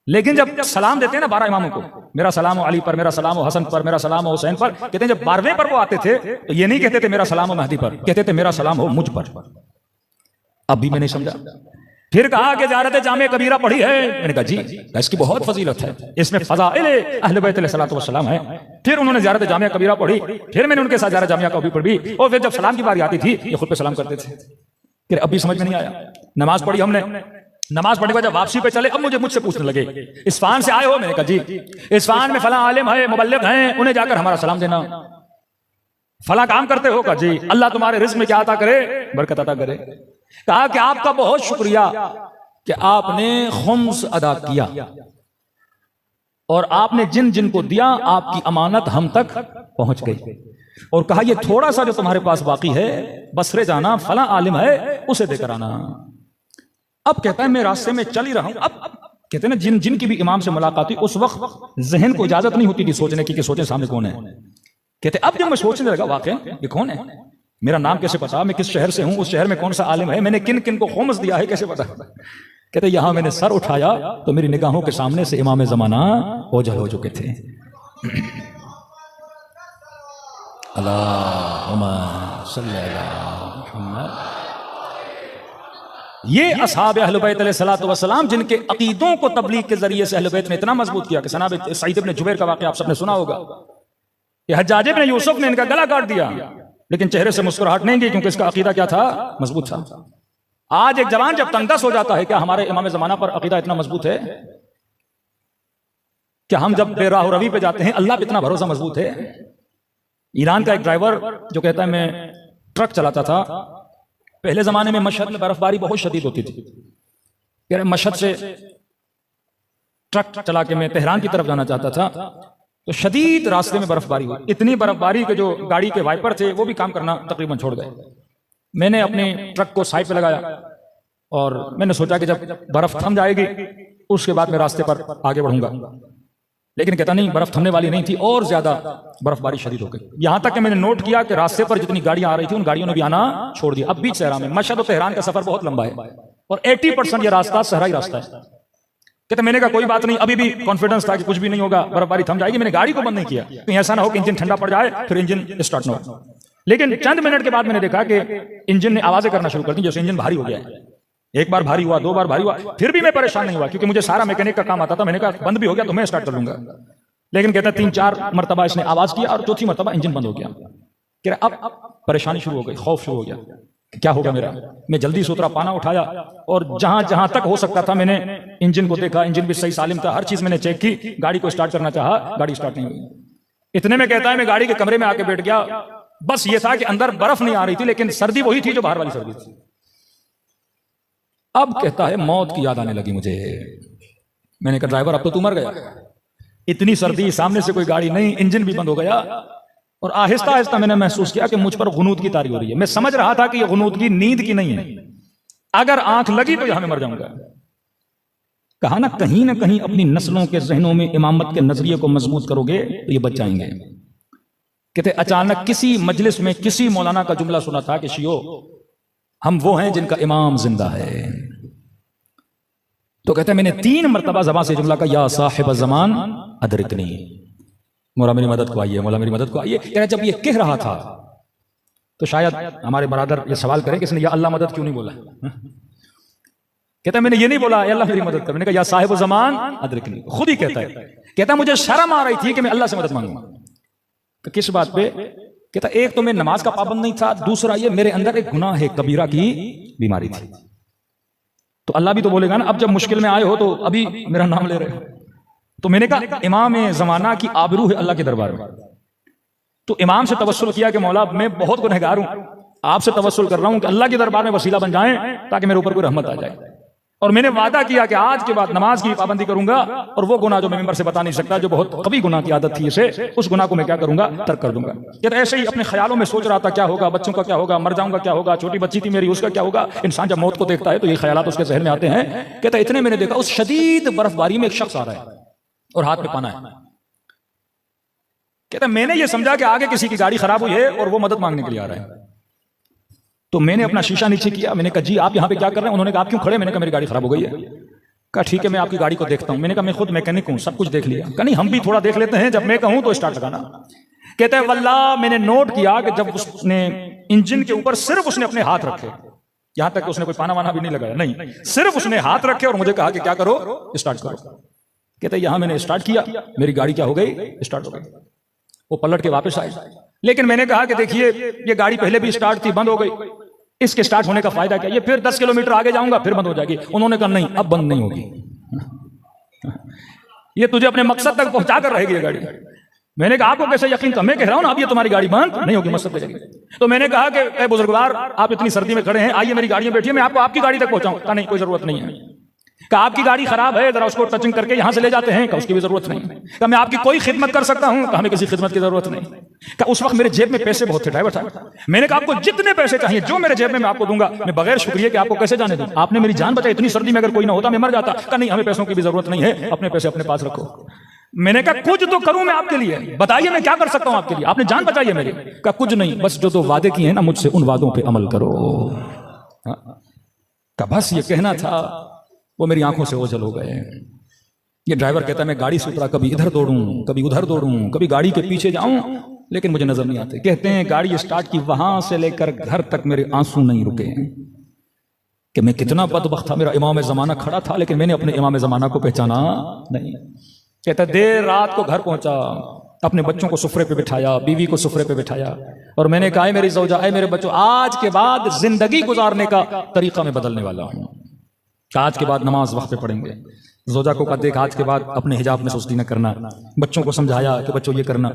लेकिन जब सलाम देते हैं ना 12 इमामों को, मेरा सलाम हो अली पर, मेरा सलाम हो हसन पर, मेरा सलाम हो हुसैन पर, कहते हैं जब 12वें पर वो आते थे तो ये नहीं कहते थे मेरा सलाम हो महदी पर, कहते थे मेरा सलाम हो मुझ पर। अब भी मैंने समझा। फिर कहा कि ज़ियारत जामे कबीरा पढ़ी है? मैंने कहा जी, इसकी बहुत फजीलत है, इसमें फज़ाइल अहले बैत अलैहिस्सलातु वस्सलाम है। फिर उन्होंने ज़ियारत जामे कबीरा पढ़ी, फिर मैंने उनके साथ ज़ियारत जामिया कबीर पढ़ी, और फिर जब सलाम की बारी आती थी ये खुद पे सलाम करते थे। फिर अब भी समझ में नहीं आया। नमाज पढ़ी हमने, नमाज पढ़ने के बाद जब वापसी पे चले, अब मुझसे पूछने लगे इस्फहान से आए हो? मैंने कहा जी, इस्फहान में फला आलिम है, मुबल्लिग हैं, उन्हें जाकर हमारा सलाम देना। फला काम करते हो? कहा जी, अल्लाह तुम्हारे रिज़्क़ में क्या अता करे, बरकत अता करे। कहा कि आपका बहुत शुक्रिया कि आपने खुम्स अदा किया, और आपने जिन जिन को दिया आपकी अमानत हम तक पहुंच गई। और कहा ये थोड़ा सा जो तुम्हारे पास बाकी है, बसरे जाना, फला आलिम है, उसे देकर आना। अब कहता है मैं रास्ते में चल ही रहा हूं। अब कहते हैं ना जिन जिन की भी इमाम से मुलाकात हुई, उस वक्त जहन को इजाजत नहीं होती थी सोचने की कि सोचे सामने कौन है। कहते अब जब मैं सोचने लगा वाकई ये कौन है, मेरा नाम कैसे पता, मैं किस शहर से हूं, उस शहर में कौन सा आलिम है, मैंने किन किन को खुम्स दिया है, कैसे पता। कहते यहां मैंने सर उठाया तो मेरी निगाहों के सामने से इमाम ज़माना ओझल हो चुके थे। अल्लाहुम्मा सल्ली अला मुहम्मद। ये असहाब अहले बैत अलैहिस्सलातु वस्सलाम जिनके अकीदों को तबलीग के जरिए से अहले बैत ने इतना मजबूत किया कि जनाब सईद इब्न जुबैर का वाक़या आप सबने सुना होगा कि हज्जाज इब्न यूसुफ ने इनका गला काट दिया, लेकिन चेहरे से मुस्कुराहट नहीं गई, क्योंकि इसका अकीदा क्या था, मजबूत था। आज एक जवान जब तंगदस्त हो जाता है, क्या हमारे इमाम ज़माना पर अकीदा इतना मजबूत है? क्या हम जब बेराह रवी पे जाते हैं अल्लाह पे इतना भरोसा मजबूत है? ईरान का एक ड्राइवर जो कहता है मैं ट्रक चलाता था, पहले जमाने में मशहद में बर्फबारी बहुत शदीद होती थी। मशहद से ट्रक चला के मैं तेहरान की तरफ जाना चाहता था, तो शदीद रास्ते में बर्फबारी हुई, इतनी बर्फबारी के जो गाड़ी के वाइपर थे वो भी काम करना तकरीबन छोड़ गए। मैंने अपने ट्रक को साइड पे लगाया और मैंने सोचा कि जब बर्फ थम जाएगी उसके बाद मैं रास्ते पर आगे बढ़ूंगा, लेकिन कहता नहीं, बर्फ थमने वाली नहीं थी और ज्यादा बर्फबारी शदीद हो गई। यहां तक कि मैंने नोट किया कि रास्ते पर जितनी गाड़ियां आ रही थी उन गाड़ियों ने भी आना छोड़ दिया। अब बीच सहरा में, मशहद और तेहरान का सफर बहुत लंबा है और 80% ये रास्ता सहराई रास्ता है। कहते मैंने कहा कोई बात नहीं, अभी भी कॉन्फिडेंस था कि कुछ भी नहीं होगा, बर्फबारी थम जाएगी। मैंने गाड़ी को बंद नहीं किया, कहीं ऐसा ना हो कि इंजन ठंडा पड़ जाए फिर इंजन स्टार्ट ना हो। लेकिन चंद मिनट के बाद मैंने देखा कि इंजन ने आवाजें करना शुरू कर दी, जैसे इंजन भारी हो गया है। एक बार भारी हुआ, 2 बार भारी हुआ, फिर भी मैं परेशान नहीं हुआ, क्योंकि मुझे सारा मैकेनिक का काम आता था। मैंने कहा बंद भी हो गया तो मैं स्टार्ट कर लूंगा। लेकिन कहता 3-4 मरतबा इसने आवाज किया और चौथी मरतबा इंजन बंद हो गया। कह रहा अब परेशानी शुरू हो गई, खौफ शुरू हो गया, क्या होगा मेरा। मैं जल्दी से उतरा, पाना उठाया और जहां जहां तक हो सकता था मैंने इंजन को देखा, इंजन भी सही सालिम था, हर चीज मैंने चेक की। गाड़ी को स्टार्ट करना चाहा, गाड़ी स्टार्ट नहीं हुई। इतने में कहता है मैं गाड़ी के कमरे में आके बैठ गया। बस ये था कि अंदर बर्फ नहीं आ रही थी, लेकिन सर्दी वही थी जो बाहर वाली सर्दी थी। अब कहता है मौत की याद आने लगी मुझे। मैंने कहा ड्राइवर अब तो तू मर गया, इतनी सर्दी, सामने से कोई गाड़ी नहीं, इंजन भी बंद हो गया और आहिस्ता आहिस्ता मैंने महसूस किया कि मुझ पर गुनूद की तारी हो रही है। मैं समझ रहा था कि यह गुनूद की नींद की नहीं है, अगर आंख लगी तो यहां मैं मर जाऊंगा। कहा ना कहीं अपनी नस्लों के जहनों में इमामत के नजरिए को मजबूत करोगे तो ये बच जाएंगे। कहते अचानक किसी मजलिस में किसी मौलाना का जुमला सुना था कि शियो हम वो हैं जिनका इमाम जिंदा है। तो कहते मैंने 3 मरतबा ज़बान से जुमला का, या साहिब ज़मान अदरिकनी, मौला मेरी मदद को आइए, मौला मेरी मदद को आइए। कहते जब ये कह रहा था तो शायद हमारे बरादर ये सवाल करें कि इसने या अल्लाह मदद क्यों नहीं बोला। कहता मैंने ये नहीं बोला अल्लाह मेरी मदद कर, मैंने कहा या साहिब ज़मान अदरिकनी। खुद ही कहता है, कहता मुझे शर्म आ रही थी कि मैं अल्लाह से मदद मांगूंगा। तो किस बात पे? कहता एक तो मैं नमाज का पाबंद नहीं था, दूसरा ये मेरे अंदर एक गुनाह है कबीरा की बीमारी थी। तो अल्लाह भी तो बोलेगा ना, अब जब मुश्किल में आए हो तो अभी मेरा नाम ले रहे हो। तो मैंने कहा इमाम ज़माना की आबरू है अल्लाह के दरबार में। तो इमाम से तवस्सुल किया कि मौला मैं बहुत गुनहगार हूं, आपसे तवस्सुल कर रहा हूं कि अल्लाह के दरबार में वसीला बन जाएं ताकि मेरे ऊपर कोई रहमत आ जाए। और मैंने वादा किया कि आज के बाद नमाज की पाबंदी करूंगा, और वो गुनाह जो मैं मिंबर से बता नहीं सकता, जो बहुत कभी गुनाह की आदत थी इसे, उस गुनाह को मैं क्या करूंगा, तर्क कर दूंगा। कहता ऐसे ही अपने ख्यालों में सोच रहा था क्या होगा, बच्चों का क्या होगा, मर जाऊंगा क्या होगा, छोटी बच्ची थी मेरी उसका क्या होगा। इंसान जब मौत को देखता है तो ये ख्यालात उसके जहन में आते हैं। कहता इतने मैंने देखा उस शदीद बर्फबारी में एक शख्स आ रहा है और हाथ में पाना है। कहता मैंने ये समझा कि आगे किसी की गाड़ी खराब हुई है और वो मदद मांगने के लिए आ रहा है। तो मैंने अपना शीशा नीचे किया, मैंने कहा जी आप यहाँ पे क्या कर रहे हैं। उन्होंने कहा आप क्यों खड़े? मैंने कहा मेरी गाड़ी खराब हो गई है। कहा ठीक है मैं आपकी गाड़ी को देखता हूं। मैंने कहा मैं खुद मैकेनिक हूं, सब कुछ देख लिया। कहा नहीं हम भी थोड़ा देख लेते हैं, जब मैं कहूं तो स्टार्ट लगाना। कहते हैं वल्लाह मैंने नोट किया कि जब उसने इंजन के ऊपर सिर्फ उसने अपने हाथ रखे, यहां तक कि उसने कोई पाना वाना भी नहीं लगाया, नहीं सिर्फ उसने हाथ रखे और मुझे कहा कि क्या करो, स्टार्ट करो। कहते यहां मैंने स्टार्ट किया, मेरी गाड़ी क्या हो गई, स्टार्ट हो गई। वो पलट के वापस आई, लेकिन मैंने कहा कि देखिए ये गाड़ी पहले भी स्टार्ट थी, बंद हो गई, इसके स्टार्ट होने का फायदा क्या? ये फिर 10 किलोमीटर आगे जाऊंगा फिर बंद हो जाएगी। उन्होंने कहा नहीं अब बंद नहीं होगी, ये तुझे अपने मकसद तक पहुंचा कर रहेगी ये गाड़ी। मैंने कहा आपको कैसे यकीन? मैं कह रहा हूं ना अब ये तुम्हारी गाड़ी बंद नहीं होगी, मकसद पे जाएगी। तो मैंने कहा कि बुजुर्गवार आप इतनी सर्दी में खड़े हैं, आइए मेरी गाड़ी में बैठिए, मैं आपको आपकी गाड़ी तक पहुंचाऊं। कहा नहीं कोई जरूरत नहीं है। कहा आपकी गाड़ी खराब है, जरा उसको टचिंग करके यहां से ले जाते हैं। कहा उसकी भी जरूरत नहीं। कहा मैं आपकी कोई खिदमत कर सकता हूं? कहा हमें किसी खिदमत की जरूरत नहीं। कहा उस वक्त मेरे जेब में पैसे बहुत थे ड्राइवर साहब। मैंने कहा आपको जितने पैसे चाहिए जो मेरे जेब में मैं आपको दूंगा, मैं बगैर शुक्रिया के आपको कैसे जाने दूं? आपने मेरी जान बचाई, इतनी सर्दी में अगर कोई ना होता मैं मर जाता। कहा नहीं हमें पैसों की भी जरूरत नहीं है, अपने पैसे अपने पास रखो। मैंने कहा कुछ तो करूं मैं आपके लिए, बताइए मैं क्या कर सकता हूं आपके लिए, आपने जान बचाई है मेरी। कहा कुछ नहीं, बस जो 2 वादे किए हैं ना मुझसे उन वादों पे अमल करो। कहा बस ये कहना था, वो मेरी आंखों से ओझल हो गए। ये ड्राइवर कहता है मैं गाड़ी से उतरा, कभी इधर दौड़ूं कभी उधर दौड़ूं, कभी गाड़ी के पीछे जाऊं लेकिन मुझे नजर नहीं आते। कहते हैं गाड़ी स्टार्ट की, वहां से लेकर घर तक मेरे आंसू नहीं रुके कि मैं कितना बदबख्त था। मेरा इमाम ज़माना खड़ा था लेकिन मैंने अपने इमाम ज़माना को पहचाना नहीं। कहता देर रात को घर पहुंचा, अपने बच्चों को सुफरे पे बिठाया, बीवी को सुफरे पे बिठाया, और मैंने कहा मेरी ज़ौजा, मेरे बच्चों आज के बाद जिंदगी गुजारने का तरीका मैं बदलने वाला हूं। आज के बाद नमाज वक्त पे पढ़ेंगे। ज़ौजा को कहा देख आज के बाद अपने हिजाब में सुस्ती न करना। बच्चों को समझाया कि बच्चों ये करना।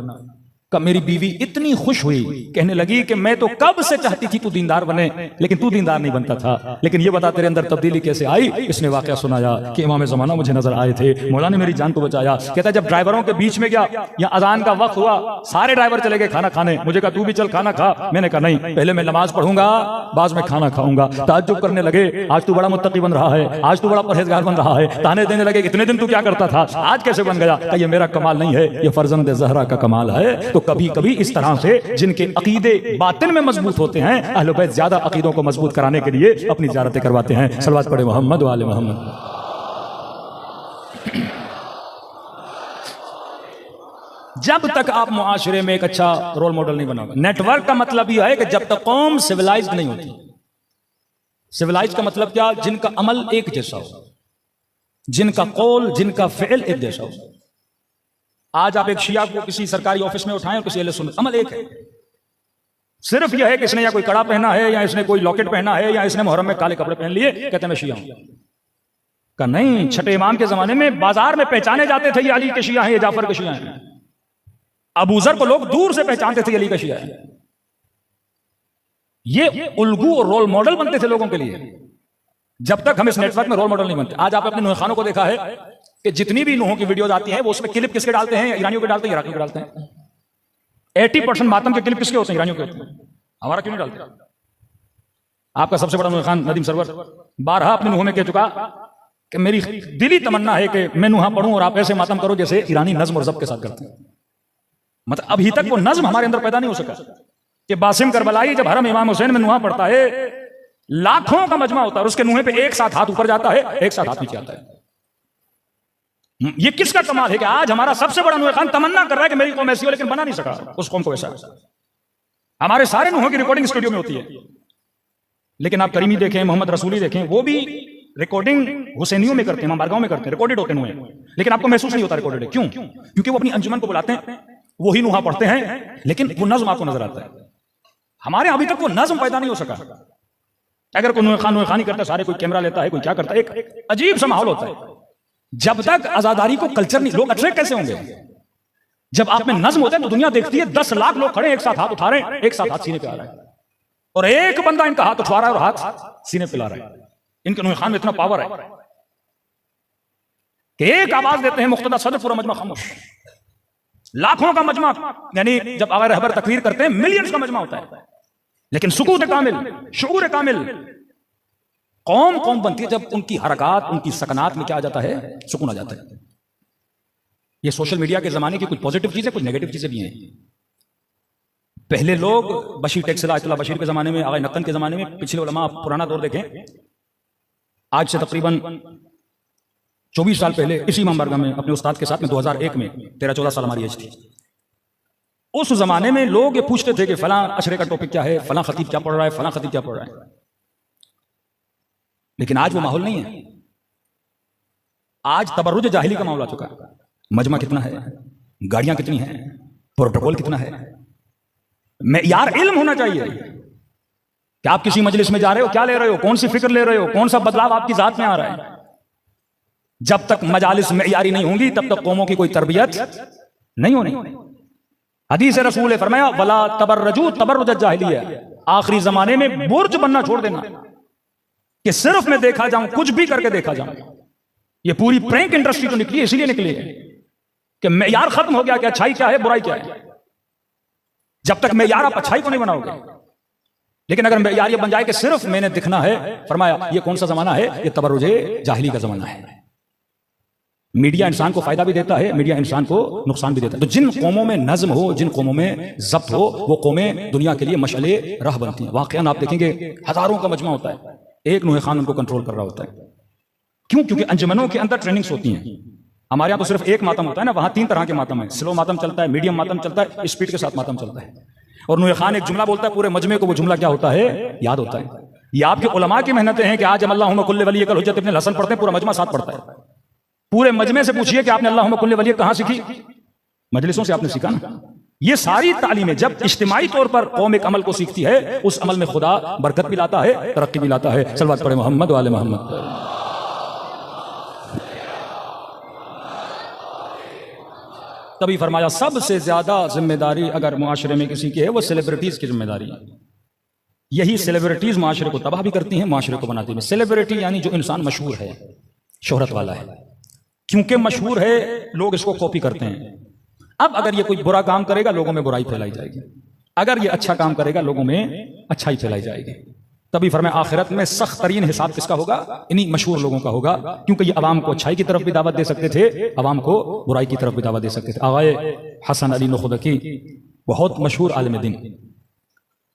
कब मेरी बीवी इतनी खुश हुई, कहने लगी कि मैं तो कब से चाहती थी तू दीनदार बने, लेकिन तू दीनदार नहीं बनता था, लेकिन ये बता तेरे अंदर तब्दीली कैसे आई। इसने वाकया सुनाया कि इमाम ज़माना मुझे नजर आए थे, मौला ने मेरी जान को बचाया। कहता जब ड्राइवरों के बीच में गया या अजान का वक्त हुआ, सारे ड्राइवर चले गए खाना खाने। मुझे कहा तू भी चल खाना खा। मैंने कहा नहीं, पहले मैं नमाज पढ़ूंगा बाद में खाना खाऊंगा। ताज्जुब करने लगे, आज तू बड़ा मुत्तकी बन रहा है, आज तू बड़ा परहेजगार बन रहा है। ताने देने लगे इतने दिन तू क्या करता था, आज कैसे बन गया? ये मेरा कमाल नहीं है, ये फर्जंद ज़हरा का कमाल है। तो कभी कभी इस तरह से जिनके अकीदे बातिन में मजबूत होते हैं, अहले बैत ज्यादा अकीदों को मजबूत कराने के लिए अपनी ज़ियारतें करवाते हैं। सलवात पढ़े मोहम्मद वाले मोहम्मद। जब तक आप मुआशरे में एक अच्छा रोल मॉडल नहीं बनाओगे, नेटवर्क का मतलब यह है कि जब तक कौम सिविलाइज्ड नहीं होती। सिविलाइज्ड का मतलब क्या? जिनका अमल एक जैसा हो, जिनका कौल जिनका फ़िल एक जैसा हो। आज आप एक शिया को किसी सरकारी ऑफिस में उठाएं और किसी अहले सुन्नत, अमल एक है। सिर्फ यह है कि इसने या कोई कड़ा पहना है, या इसने कोई लॉकेट पहना है, या इसने मुहर्रम में काले कपड़े पहन लिए, कहते हैं मैं शिया हूं। का नहीं, छठे इमाम के जमाने में बाजार में पहचाने जाते थे ये अली के शिया हैं, ये जाफर के शिया हैं। अबू ज़र को लोग दूर से पहचानते थे अली का शिया है। ये उल्गू और रोल मॉडल बनते थे लोगों के लिए, जब तक हम इस नेटवर्क में रोल मॉडल नहीं बनते। आज आप अपने नूह खानों को देखा है कि जितनी भी नूहों की वीडियोज आती हैं वो उसमें क्लिप किसके डालते हैं? ईरानियों के डालते हैं, इराकियों के डालते हैं। 80% मातम के क्लिप किसके होते हैं? ईरानियों के होते हैं। हमारा क्यों नहीं डालते? आपका सबसे बड़ा नुहा खान नदीम सरवर बारहा अपने नुहों में कह चुका कि मेरी दिली तमन्ना है कि मैं नुहा पढ़ूं और आप ऐसे मातम करो जैसे ईरानी नज्म और ज़ब्त के साथ करते हैं। मतलब अभी तक वो नज्म हमारे अंदर पैदा नहीं हो सका कि बासिम करबलाई जब हरम इमाम हुसैन में नुहा पढ़ता है, लाखों का मजमा होता है और उसके नुहे पे एक साथ हाथ ऊपर जाता है, एक साथ हाथ नीचे आता है। ये किसका कमाल है कि आज हमारा सबसे बड़ा नुहा खान तमन्ना कर रहा है कि मेरी कौम ऐसी हो, लेकिन बना नहीं सका उस कौम को ऐसा। हमारे सारे नुहों की रिकॉर्डिंग स्टूडियो में होती है, लेकिन आप करीमी देखें, मोहम्मद रसूली देखें, वो भी रिकॉर्डिंग हुसैनियों में करते हैं, बारगाहों में करते हैं, रिकॉर्डेड होते हैं, लेकिन आपको महसूस नहीं होता रिकॉर्डेड है। क्यों? क्योंकि वो अपनी अंजुमन को बुलाते हैं, वही नुहा पढ़ते हैं, लेकिन वो नज्म आपको नजर आता है। हमारे अभी तक वो नज्म पैदा नहीं हो सका। अगर कोई नुहा खानी करता है, सारे कोई कैमरा लेता है, कोई क्या करता है, एक अजीब सा माहौल होता है। जब तक आजादारी को कल्चर नहीं, लोग अट्रैक्ट कैसे होंगे? जब आप में नज्म होता है तो दुनिया देखती है 10 लाख लोग खड़े एक साथ हाथ उठा रहे हैं, एक साथ हाथ सीने पे आ रहा है, और एक बंदा इनका हाथ उठा रहा है और हाथ सीने पे ला रहा है। इनके नुहा खान में इतना पावर है कि एक आवाज देते हैं मुख्तदा सदर, पूरा मजमा खामोश। लाखों का मजमा, यानी जब आगे रहबर तकरीर करते हैं मिलियंस का मजमा होता है, लेकिन सुकूत कामिल, शऊर कामिल, कौम कौम बनती है जब उनकी हरकत, उनकी सकनात में क्या आ जाता है? सुकून आ जाता है। ये सोशल मीडिया के जमाने की कुछ पॉजिटिव चीजें, कुछ नेगेटिव चीजें भी हैं। पहले लोग बशीर टेक्सला बशीर के जमाने में, आगे नक्कन के जमाने में, पिछले उलमा पुराना दौर देखें, आज से तकरीबन 24 साल पहले इसी इमाम बारगाह में अपने उस्ताद के साथ में 2001 में 13-14 साल हमारी एज थी। उस जमाने में लोग ये पूछते थे कि फलां अशरे का टॉपिक क्या है, फलां खतीब क्या पढ़ रहा है, फलां खतीब क्या पढ़ रहा है। लेकिन आज वो माहौल नहीं है। आज तबर्रुज जाहिली का मामला आ चुका है। मजमा कितना है, गाड़ियां कितनी हैं, प्रोटोकॉल कितना है। मैं यार इल्म होना चाहिए कि आप किसी मजलिस में जा रहे हो, क्या ले रहे हो, कौन सी फिक्र ले रहे हो, कौन सा बदलाव आपकी जात में आ रहा है। जब तक मजालिस मेयारी नहीं होंगी तब तक कौमों की कोई तरबियत नहीं होनी। हदीस रसूल फरमाया वला तबर्रजू तबर्रुज जाहिलिया, आखिरी जमाने में बुर्ज बनना छोड़ देना कि सिर्फ मैं देखा जाऊं, कुछ भी करके देखा जाऊं। ये पूरी प्रैंक इंडस्ट्री तो निकली है, इसीलिए निकली है कि मेयार खत्म हो गया कि अच्छाई क्या है, बुराई क्या है। जब तक मेयार आप अच्छाई को नहीं बनाओगे, लेकिन अगर मेयार ये बन जाए कि सिर्फ मैंने दिखना है, फरमाया ये कौन सा जमाना है? ये तबर्रुजे जाहिली का जमाना है। मीडिया इंसान को फायदा भी देता है, मीडिया इंसान को नुकसान भी देता है। तो जिन कौमों में नज्म हो, जिन कौमों में ज़ब्त हो, वो कौमें दुनिया के लिए मशअले राह बनती हैं। वाकई आप देखेंगे हजारों का मजमा होता है, एक नुहे खान उनको कंट्रोल कर रहा होता है। क्यों? क्योंकि अंजुमनों के अंदर ट्रेनिंग्स होती हैं। हमारे यहाँ तो सिर्फ एक मातम होता है ना, वहां 3 तरह के मातम है। स्लो मातम चलता है, मीडियम मातम चलता है, स्पीड के साथ मातम चलता है। और नुहे खान एक जुमला बोलता है, पूरे मजमे को वो जुमला क्या होता है? याद होता है। ये आपके उलमा की मेहनतें हैं कि आज हम अल्लाहुम्मा कुल्ले वली कल हुज्जत इब्न हसन पढ़ते हैं, पूरा मजमा साथ पढ़ता है। पूरे मजमे से पूछिए कि आपने अल्लाहुम्मा कुल्ले वली कहां सीखी? मजलिसों से आपने सीखा ना। ये सारी तालीमें जब इज्तिमाई तौर पर कौम एक अमल को सीखती है, उस अमल में खुदा बरकत भी लाता है, तरक्की भी लाता है। सल्लल्लाहु अलैहि मोहम्मद वाले मोहम्मद। तभी फरमाया सबसे ज्यादा जिम्मेदारी अगर मुआशरे में किसी की है, वो सेलिब्रिटीज की जिम्मेदारी है। यही सेलिब्रिटीज मुआशरे को तबाह भी करती हैं, मुआशरे को बनाती हैं। सेलिब्रिटी यानी जो इंसान मशहूर है, शोहरत वाला है, क्योंकि मशहूर है लोग इसको कॉपी करते हैं। अब अगर ये कोई बुरा काम करेगा, लोगों में बुराई फैलाई जाएगी। अगर ये अच्छा काम करेगा, लोगों में अच्छाई फैलाई जाएगी। तभी फरमाया आखिरत में सख्त तरीन हिसाब किसका होगा? इन्हीं मशहूर लोगों का होगा, क्योंकि ये अवाम को अच्छाई की तरफ भी दावत दे सकते थे, अवाम को बुराई की तरफ भी दावत दे सकते थे। आगाए हसन अली नखुदकी बहुत मशहूर आलिम दिन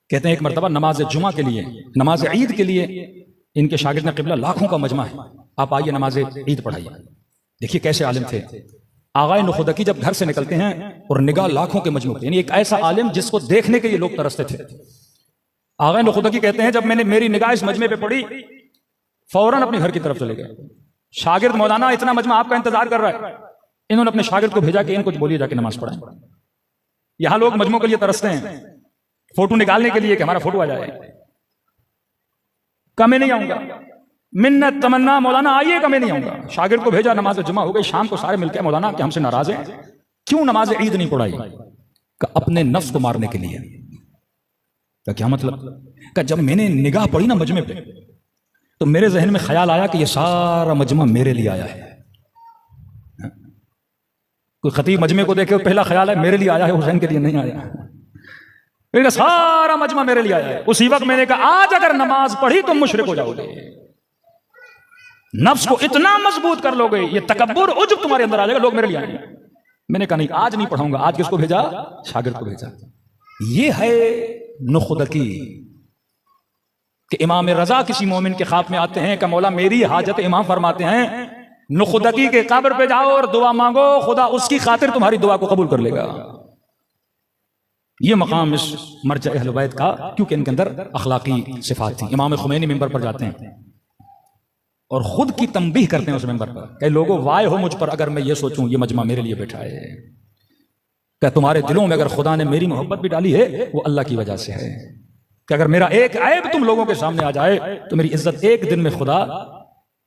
कहते हैं, एक मरतबा नमाज जुमा के लिए, नमाज ईद के लिए इनके शागिर्द क़िबला लाखों का मजमा है, आप आइए नमाज ईद पढ़ाइए। देखिए कैसे आलिम थे। आगाए नखुदकी जब घर से निकलते हैं और निगाह लाखों के मजमू पे, यानी एक ऐसा आलिम जिसको देखने के लिए लोग तरसते थे। आगाए नखुदकी कहते हैं जब मैंने मेरी निगाह इस मजमे पे पड़ी, फौरन अपने घर की तरफ चले गए। शागिर्द मौलाना इतना मजमा आपका इंतजार कर रहा है। इन्होंने अपने शागिर्द को भेजा कि इनको बोलिए जाके नमाज पढ़ाएं। यहां लोग मजमों के लिए तरसते हैं, फोटो निकालने के लिए कि हमारा फोटो आ जाए। कम नहीं आऊंगा, मिन्नत तमन्ना मौलाना आइएगा, मैं नहीं आऊंगा। शागिर्द को भेजा, नमाज जुमा हो गई। शाम को सारे मिलकर मौलाना कि हमसे नाराज हैं, क्यों नमाज ईद नहीं पढ़ाई? का अपने नफ्स को मारने के लिए। का क्या मतलब? का जब मैंने निगाह पड़ी ना मजमे पे, तो मेरे जहन में ख्याल आया कि ये सारा मजमा मेरे लिए आया है। कोई खतीब मजमे को देखे पहला ख्याल है मेरे लिए आया है, हुसैन के लिए नहीं आया। इनका सारा मजमा मेरे लिए आया है। उसी वक्त मैंने कहा आज अगर नमाज पढ़ी तो मुशरिक हो जाओगे, नफ्स को इतना मजबूत कर लोगे, ये तकब्बुर उज्ब तुम्हारे अंदर आ जाएगा, लोग मेरे लिए आएंगे। मैंने कहा नहीं आज नहीं पढ़ाऊंगा। आज किसको भेजा? शागिर्द को भेजा। ये है नुखदकी कि इमाम रजा किसी मोमिन के ख्वाब में आते हैं कि मौला मेरी हाजत, इमाम फरमाते हैं नुखदकी के कब्र पे जाओ और दुआ मांगो, खुदा उसकी खातिर तुम्हारी दुआ को कबूल कर लेगा। ये मकाम इस मर्जा अहले बैत का, क्योंकि इनके अंदर अखलाकी सिफात थी। इमाम खुमैनी मिंबर पर जाते हैं और खुद की तंबीह करते हैं उस मिंबर पर, कई लोगों वाय हो मुझ पर अगर मैं ये सोचूं ये मजमा मेरे लिए बैठा है, क्या तुम्हारे दिलों में अगर खुदा ने मेरी मोहब्बत भी डाली है वो अल्लाह की वजह से है, कि अगर मेरा एक ऐब तुम लोगों के सामने आ जाए तो मेरी इज्जत एक दिन में खुदा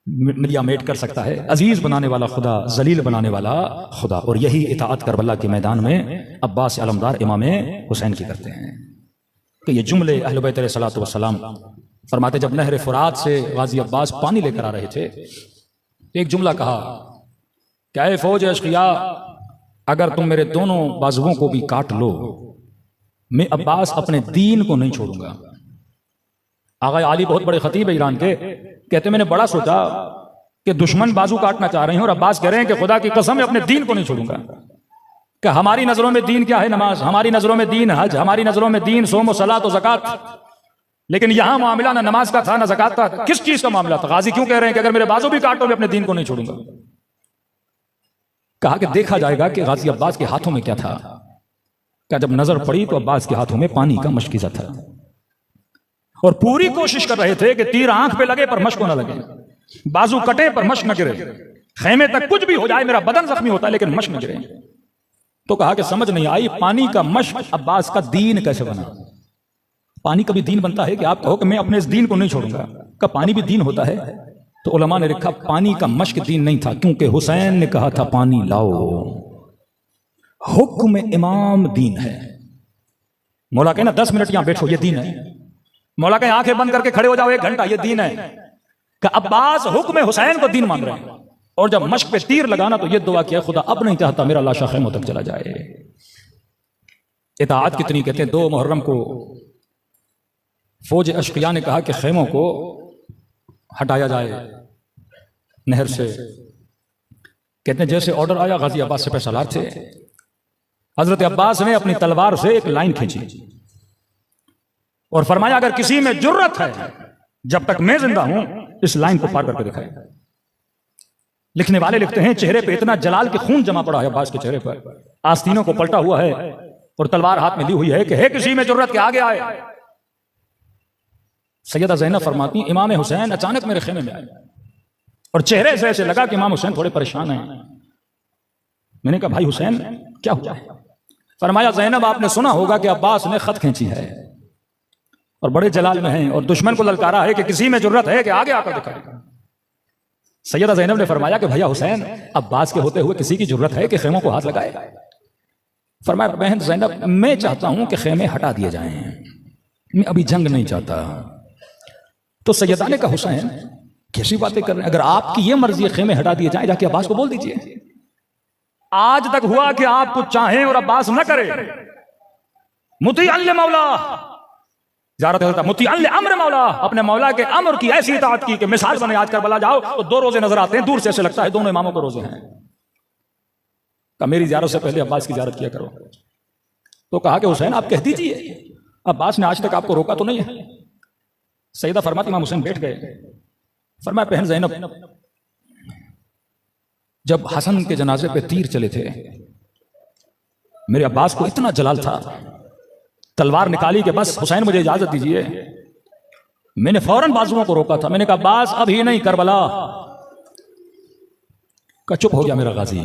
मिलिया मेट कर सकता है। अजीज बनाने वाला खुदा, जलील बनाने वाला खुदा। और यही इताअत करबला के मैदान में अब्बास अलमदार इमाम हुसैन की करते हैं। कि ये जुमले अहले बैत अलैहिस्सलातु वस्सलाम फरमाते, जब नहर फुरात से गाजी अब्बास पानी लेकर आ रहे थे, एक जुमला कहा, क्या है फौज अशकिया, अगर तुम मेरे दोनों बाजुओं को भी काट लो, मैं अब्बास अपने दीन को नहीं छोड़ूंगा। आगा आली बहुत बड़े खतीब है ईरान के, कहते मैंने बड़ा सोचा कि दुश्मन बाजू काटना चाह रहे हैं और अब्बास कह रहे हैं कि खुदा की कसम मैं अपने दीन को नहीं छोड़ूंगा। कि हमारी नजरों में दीन क्या है? नमाज। हमारी नजरों में दीन हज। हमारी नजरों में दीन सोम सलात और ज़कात। लेकिन यहां मामला ना नमाज का था ना ज़कात का। किस चीज का मामला था? गाजी क्यों कह रहे हैं कि अगर मेरे बाजू भी काटो मैं अपने दीन को नहीं छोड़ूंगा? कहा कि देखा जाएगा कि गाजी अब्बास के हाथों में क्या था। क्या जब नजर पड़ी तो अब्बास के हाथों में पानी का मशकीज़ा था और पूरी कोशिश कर रहे थे कि तीर आंख पे लगे पर मश्क न लगे, बाजू कटे पर मश्क न गिरे, खेमे तक कुछ भी हो जाए मेरा बदन जख्मी होता है लेकिन मश्क न गिरे। तो कहा कि समझ नहीं आई, पानी का मश्क अब्बास का दीन कैसे बना? पानी कभी दीन बनता है कि आप कहो कि मैं अपने इस दीन को नहीं छोड़ूंगा? का पानी भी दीन होता है? तो उलमा ने लिखा पानी का मश्क दीन नहीं था, क्योंकि हुसैन ने कहा था पानी लाओ। हुक्म इमाम दीन है। मौला कहे ना 10 मिनट यहां बैठो, ये दीन है। मौला कहे आंखें बंद करके खड़े हो जाओ 1 घंटा, ये दीन है। कि अब्बास हुक्म हुसैन को दीन मान रहे हैं। और जब मश्क पे तीर लगाना तो ये दुआ किया, खुदा अब नहीं चाहता मेरा लाशा खेमों तक चला जाए। इताअत कितनी, कहते हैं 2 मुहर्रम को फौज अशकिया ने कहा कि खेमों को हटाया जाए नहर से। कहते हैं जैसे ऑर्डर आया, गाजी अब्बास से पैसालार थे, हजरत अब्बास ने अपनी तलवार से एक लाइन खींची और फरमाया अगर किसी में जुर्रत है जब तक मैं जिंदा हूं इस लाइन को पार करके दिखाए। लिखने वाले लिखते हैं चेहरे पे इतना जलाल के खून जमा पड़ा है अब्बास के चेहरे पर, आस्तीनों को पलटा हुआ है और तलवार हाथ में ली हुई है कि है किसी में जुर्रत के आगे आए। सैयदा ज़ैनब फरमाती इमाम हुसैन अचानक मेरे खेमे में आए और चेहरे से ऐसे लगा कि इमाम हुसैन थोड़े परेशान हैं। मैंने कहा भाई हुसैन क्या हुआ? फरमाया ज़ैनब आपने सुना होगा कि अब्बास ने खत खींची है और बड़े जलाल में हैं और दुश्मन को ललकारा है कि किसी में जुर्रत है कि आगे आकर दिखाए। सैयदा ज़ैनब ने फरमाया कि भैया हुसैन अब्बास के होते हुए किसी की जुर्रत है कि खेमों को हाथ लगाए? फरमाया बहन ज़ैनब मैं चाहता हूं कि खेमे हटा दिए जाएं, मैं अभी जंग नहीं चाहता। तो सैयदा ने कहा हुसैन कैसी बातें कर रहे हैं? अगर आपकी ये मर्जी है खेमे हटा दिए जाएं, जाके अब्बास को बोल दीजिए। आज तक हुआ कि आप कुछ चाहें और अब्बास न करे। मुतीअन मौला मुतीअन अम्र मौला, अपने मौला के अम्र की ऐसी इताअत की कि मिसाल बने। आज करबला जाओ तो 2 रोजे नजर आते हैं, दूर से ऐसे लगता है दोनों इमामों को रोजे हैं। कहा मेरी ज़ियारत से पहले अब्बास की ज़ियारत किया करो। तो कहा कि हुसैन आप कह दीजिए, अब्बास ने आज तक आपको रोका तो नहीं है? सैयदा फरमाती इमाम हुसैन बैठ गए। फरमाया बहन ज़ैनब जब हसन के जनाजे पे तीर चले थे मेरे अब्बास को इतना जलाल था, तलवार निकाली कि बस हुसैन मुझे इजाजत दीजिए। मैंने फौरन बाजुओं को रोका था। मैंने कहा अब्बास अभी नहीं, करबला का। चुप हो गया मेरा गाजी।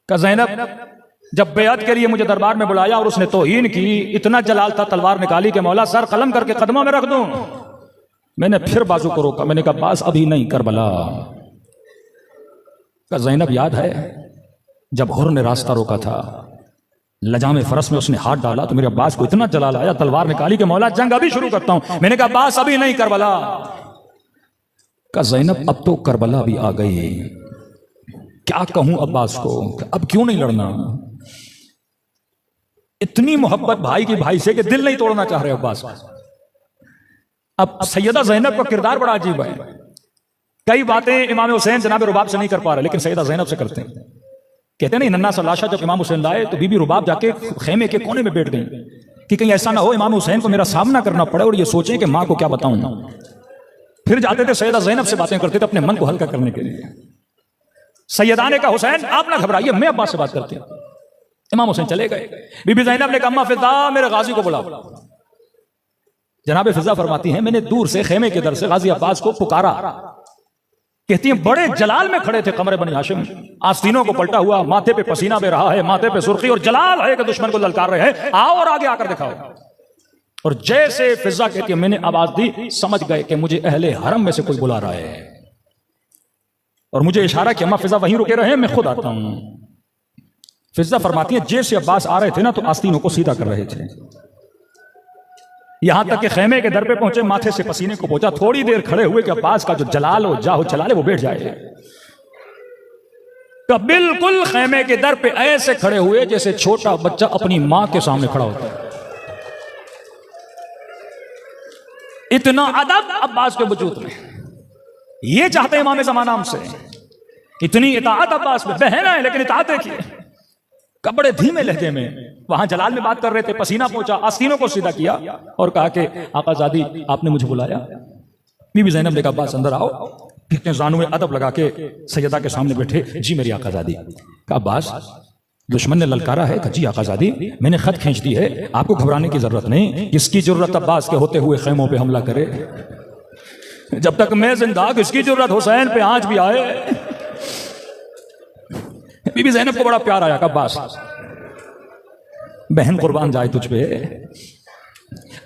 का ज़ैनब जब बेअत के लिए मुझे दरबार में बुलाया और उसने तौहीन की, इतना जलाल था, तलवार निकाली कि मौला सर कलम करके कदमों में रख दूं। मैंने फिर बाजू को रोका। मैंने कहा अब्बास अभी नहीं, करबला का। ज़ैनब याद है जब हुर ने रास्ता रोका था, लजाम फरस में उसने हाथ डाला तो मेरे अब्बास को इतना जलाल आया, तलवार निकाली कि मौला जंग अभी शुरू करता हूं। मैंने कहा अब्बास अभी नहीं, करबला का। ज़ैनब अब तो करबला भी आ गई, क्या कहूं अब्बास को, अब क्यों नहीं लड़ना? इतनी मोहब्बत भाई की भाई से कि दिल नहीं तोड़ना चाह रहे अब्बास। अब सैयदा ज़ैनब का किरदार बड़ा अजीब है। कई बातें इमाम हुसैन जनाब रुबाब से नहीं कर पा रहे, लेकिन सैयदा ज़ैनब से करते हैं। कहते हैं नहीं, नन्ना सा लाशा जब इमाम हुसैन लाए तो बीबी रुबाब जाके खेमे के कोने में बैठ गई कि कहीं ऐसा ना हो इमाम हुसैन को मेरा सामना करना पड़े और ये सोचें कि माँ को क्या बताऊं। फिर जाते थे सैयदा ज़ैनब से बातें करते थे अपने मन को हल्का करने के लिए। सैयदा ने कहा हुसैन आप ना घबराइए, मैं अब्बास से बात करती हूँ। इमाम हुसैन चले गए। बीबी ज़ैनब ने कहा अम्मा फिजा मेरे गाजी को बुलाओ। जनाब फिजा फरमाती हैं मैंने दूर से खेमे के दर से गाजी अब्बास को पुकारा। कहती हैं बड़े जलाल में खड़े थे कमरे बनी हाशिम, आस्तीनों को पलटा हुआ, माथे पे पसीना बह रहा है, माथे पे सुर्खी और जलाल है कि दुश्मन को ललकार रहे हैं, आओ और आगे आकर दिखाओ। और जैसे फिजा कहती है मैंने आवाज दी, समझ गए कि मुझे अहले हरम में से कोई बुला रहा है और मुझे इशारा कि अम्मा फिजा वहीं रुके रहे, मैं खुद आता हूं। फिजा फरमाती है जैसे अब्बास आ रहे थे ना तो आस्तीनों को सीधा कर रहे थे, यहां तक कि खेमे के दर पे पहुंचे, माथे से पसीने को पहुंचा। थोड़ी देर खड़े हुए कि अब्बास का जो जलाल हो जाहो चलाले वो बैठ जाए। तो बिल्कुल खेमे के दर पे ऐसे खड़े हुए जैसे छोटा बच्चा अपनी मां के सामने खड़ा होता है। इतना अदब अब्बास के वजूद में, ये चाहते इमाम ज़माना हमसे, इतनी इताअत अब्बास में। बहन है लेकिन इताअत देखिए, बड़े धीमे लहजे में वहां जलाल में बात कर रहे थे, पसीना पहुंचा, आस्तीनों को सीधा किया और कहा कि आकाज़ादी आपने मुझे बुलाया। बीबी ज़ैनब ने कहा अब्बास अंदर आओ। कितने जानू में अदब लगा के सैयदा के सामने बैठे, जी मेरी आकाज़ादी। कहा अब्बास दुश्मन ने ललकारा है। कहा जी आकाज़ादी मैंने खत खींच दी है, आपको घबराने की जरूरत नहीं। किसकी जरूरत अब्बास के होते हुए खेमों पे हमला करे? जब तक मैं जिंदा किसकी जरूरत हुसैन पे आज भी आए। बीबी ज़ैनब को बड़ा प्यार आया। अब्बास बहन कुर्बान जाए तुझ पे।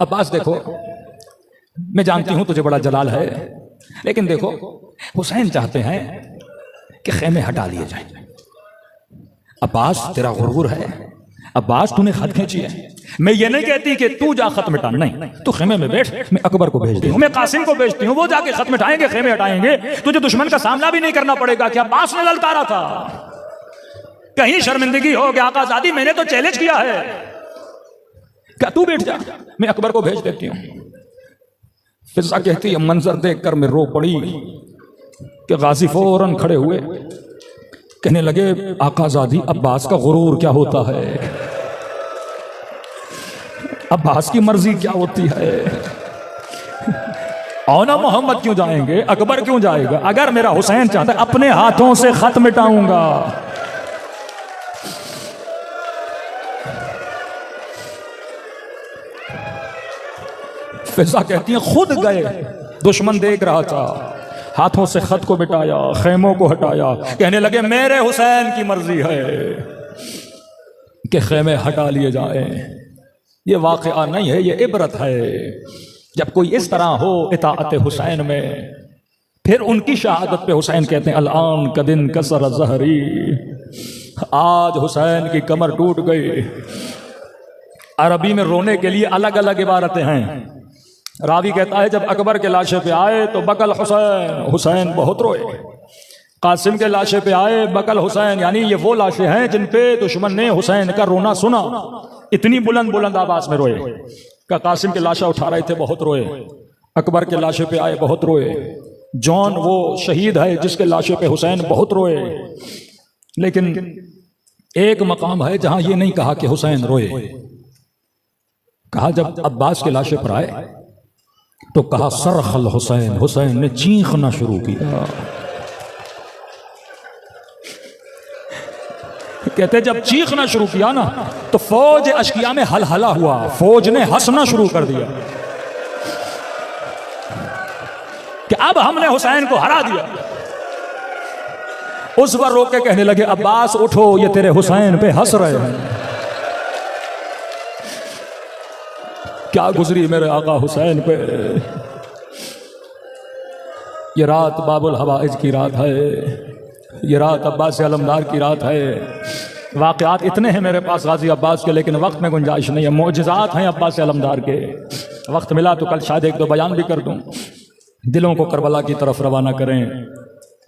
अब्बास देखो मैं जानती हूं तुझे बड़ा जलाल है, लेकिन देखो हुसैन चाहते हैं कि खेमे हटा लिए जाए। अब्बास तेरा गुरगुर है, अब्बास तूने खत खींची है। मैं ये नहीं कहती कि तू जा खत मिटा, नहीं तू खेमे में बैठ, मैं अकबर को भेजती हूँ, मैं कासिम को भेजती हूँ, वो जाके खत मिटाएंगे, खेमे हटाएंगे। तुझे दुश्मन का सामना भी नहीं करना पड़ेगा कि अब्बास ने ललकारा था, कहीं शर्मिंदगी हो कि आकाज़ादी मैंने तो चैलेंज किया है। क्या तू बैठ जा, मैं अकबर को भेज देती हूँ। फिजा कहती है मंजर देखकर मैं रो पड़ी कि गाजी फौरन खड़े हुए, कहने लगे आकाज़ादी अब्बास का गुरूर क्या होता है, अब्बास की मर्जी क्या होती है। औना मोहम्मद क्यों जाएंगे, अकबर क्यों जाएगा? अगर मेरा हुसैन चाहता है अपने हाथों से खत मिटाऊंगा। फिजा कहती है खुद गए, दुश्मन देख रहा था, हाथों से खत को मिटाया, खेमों को हटाया। कहने लगे मेरे हुसैन की मर्जी है कि खेमे हटा लिए जाए। ये वाक़या नहीं है, ये इबरत है। जब कोई इस तरह हो इताअत हुसैन में, फिर उनकी शहादत पे हुसैन कहते हैं अल-आन कदिन कसर ज़हरी, आज हुसैन की कमर टूट गई। अरबी में रोने के लिए अलग अलग इबारतें हैं। रावी कहता है जब अकबर के लाशे पे आए तो बकल हुसैन, हुसैन बहुत रोए। कासिम के लाशे पे आए बकल हुसैन, यानी ये वो लाशें हैं जिन पे दुश्मन ने हुसैन का रोना सुना, इतनी बुलंद बुलंद आवाज में रोए। का कासिम के लाशा उठा रहे थे, बहुत रोए। अकबर के लाशे पे आए, बहुत रोए। जॉन वो शहीद है जिसके लाशे पे हुसैन बहुत रोए। लेकिन एक मकाम है जहां ये नहीं कहा कि हुसैन रोए। कहा जब अब्बास के लाशे पर आए तो कहा सरखल हुसैन, हुसैन ने चीखना शुरू किया। कहते जब चीखना शुरू किया ना तो फौज अशकिया में हलहला हुआ, फौज ने हंसना शुरू कर दिया कि अब हमने हुसैन को हरा दिया। उस पर रोक के कहने लगे अब्बास उठो, ये तेरे हुसैन पे हंस रहे हैं। क्या गुजरी मेरे आका हुसैन पे। ये रात बाबुल हवाइज की रात है, ये रात अब्बास अलमदार की रात है। वाक़यात इतने हैं मेरे पास गाजी अब्बास के, लेकिन वक्त में गुंजाइश नहीं है। मोजज़ात हैं अब्बास अलमदार के। वक्त मिला तो कल शायद एक दो बयान भी कर दूं। दिलों को करबला की तरफ रवाना करें,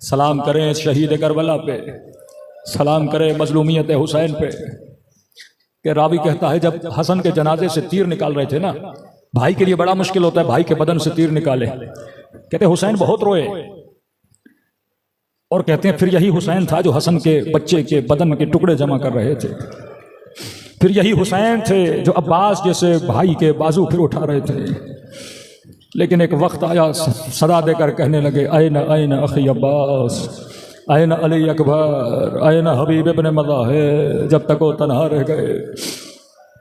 सलाम करें शहीद करबला पे, सलाम करें मजलूमियत हुसैन पे। कि रावी कहता है जब हसन के जनाजे से तीर निकाल रहे थे ना, भाई के लिए बड़ा मुश्किल होता है भाई के बदन से तीर निकाले, कहते हुसैन बहुत रोए। और कहते हैं फिर यही हुसैन था जो हसन के बच्चे के बदन के टुकड़े जमा कर रहे थे, फिर यही हुसैन थे जो अब्बास जैसे भाई के बाजू फिर उठा रहे थे। लेकिन एक वक्त आया सदा देकर कहने लगे आयना आयना अखी अब्बास, आयना अली अकबर, आयना हबीब इब्न मज़ाहिर। जब तक वो तन्हा रह गए,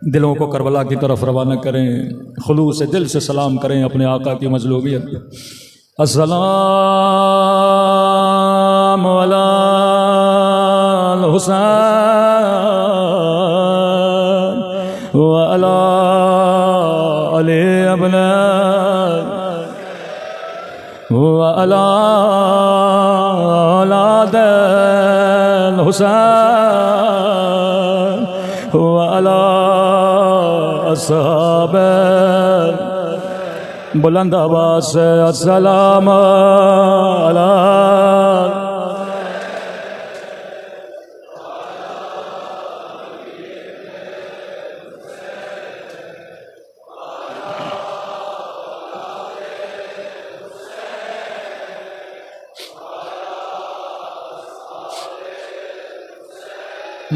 दिलों को करबला की तरफ रवाना करें, खुलूस से दिल से सलाम करें अपने आका की मजलूबियत। अस्सलाम अलल हुसैन व अला अली इब्न व अला औलादल हुसैन व अला अस्हाब। बुलंद आवाज़ से अस्सलाम अला।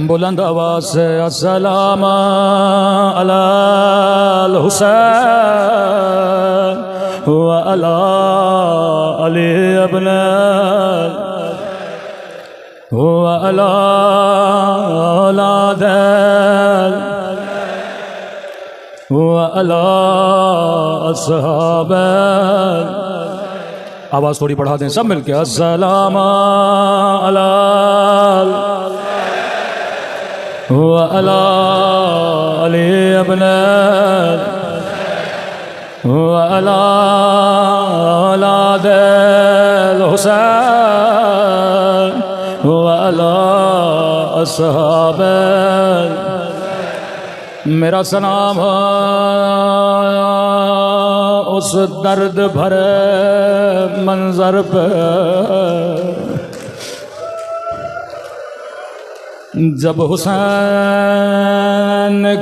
बुलंद आवाज़ से अस्सलाम अलल हुसैन व अला अली इब्न व अला औलादल व अला अस्हाब। आवाज़ थोड़ी बढ़ा दें सब मिलके। अस्सलाम अलल व अला अली इब्न व अला औलादल हुसैन व अला अस्हाब। मेरा सलाम उस दर्द भरे मंजर पे जब हुसैन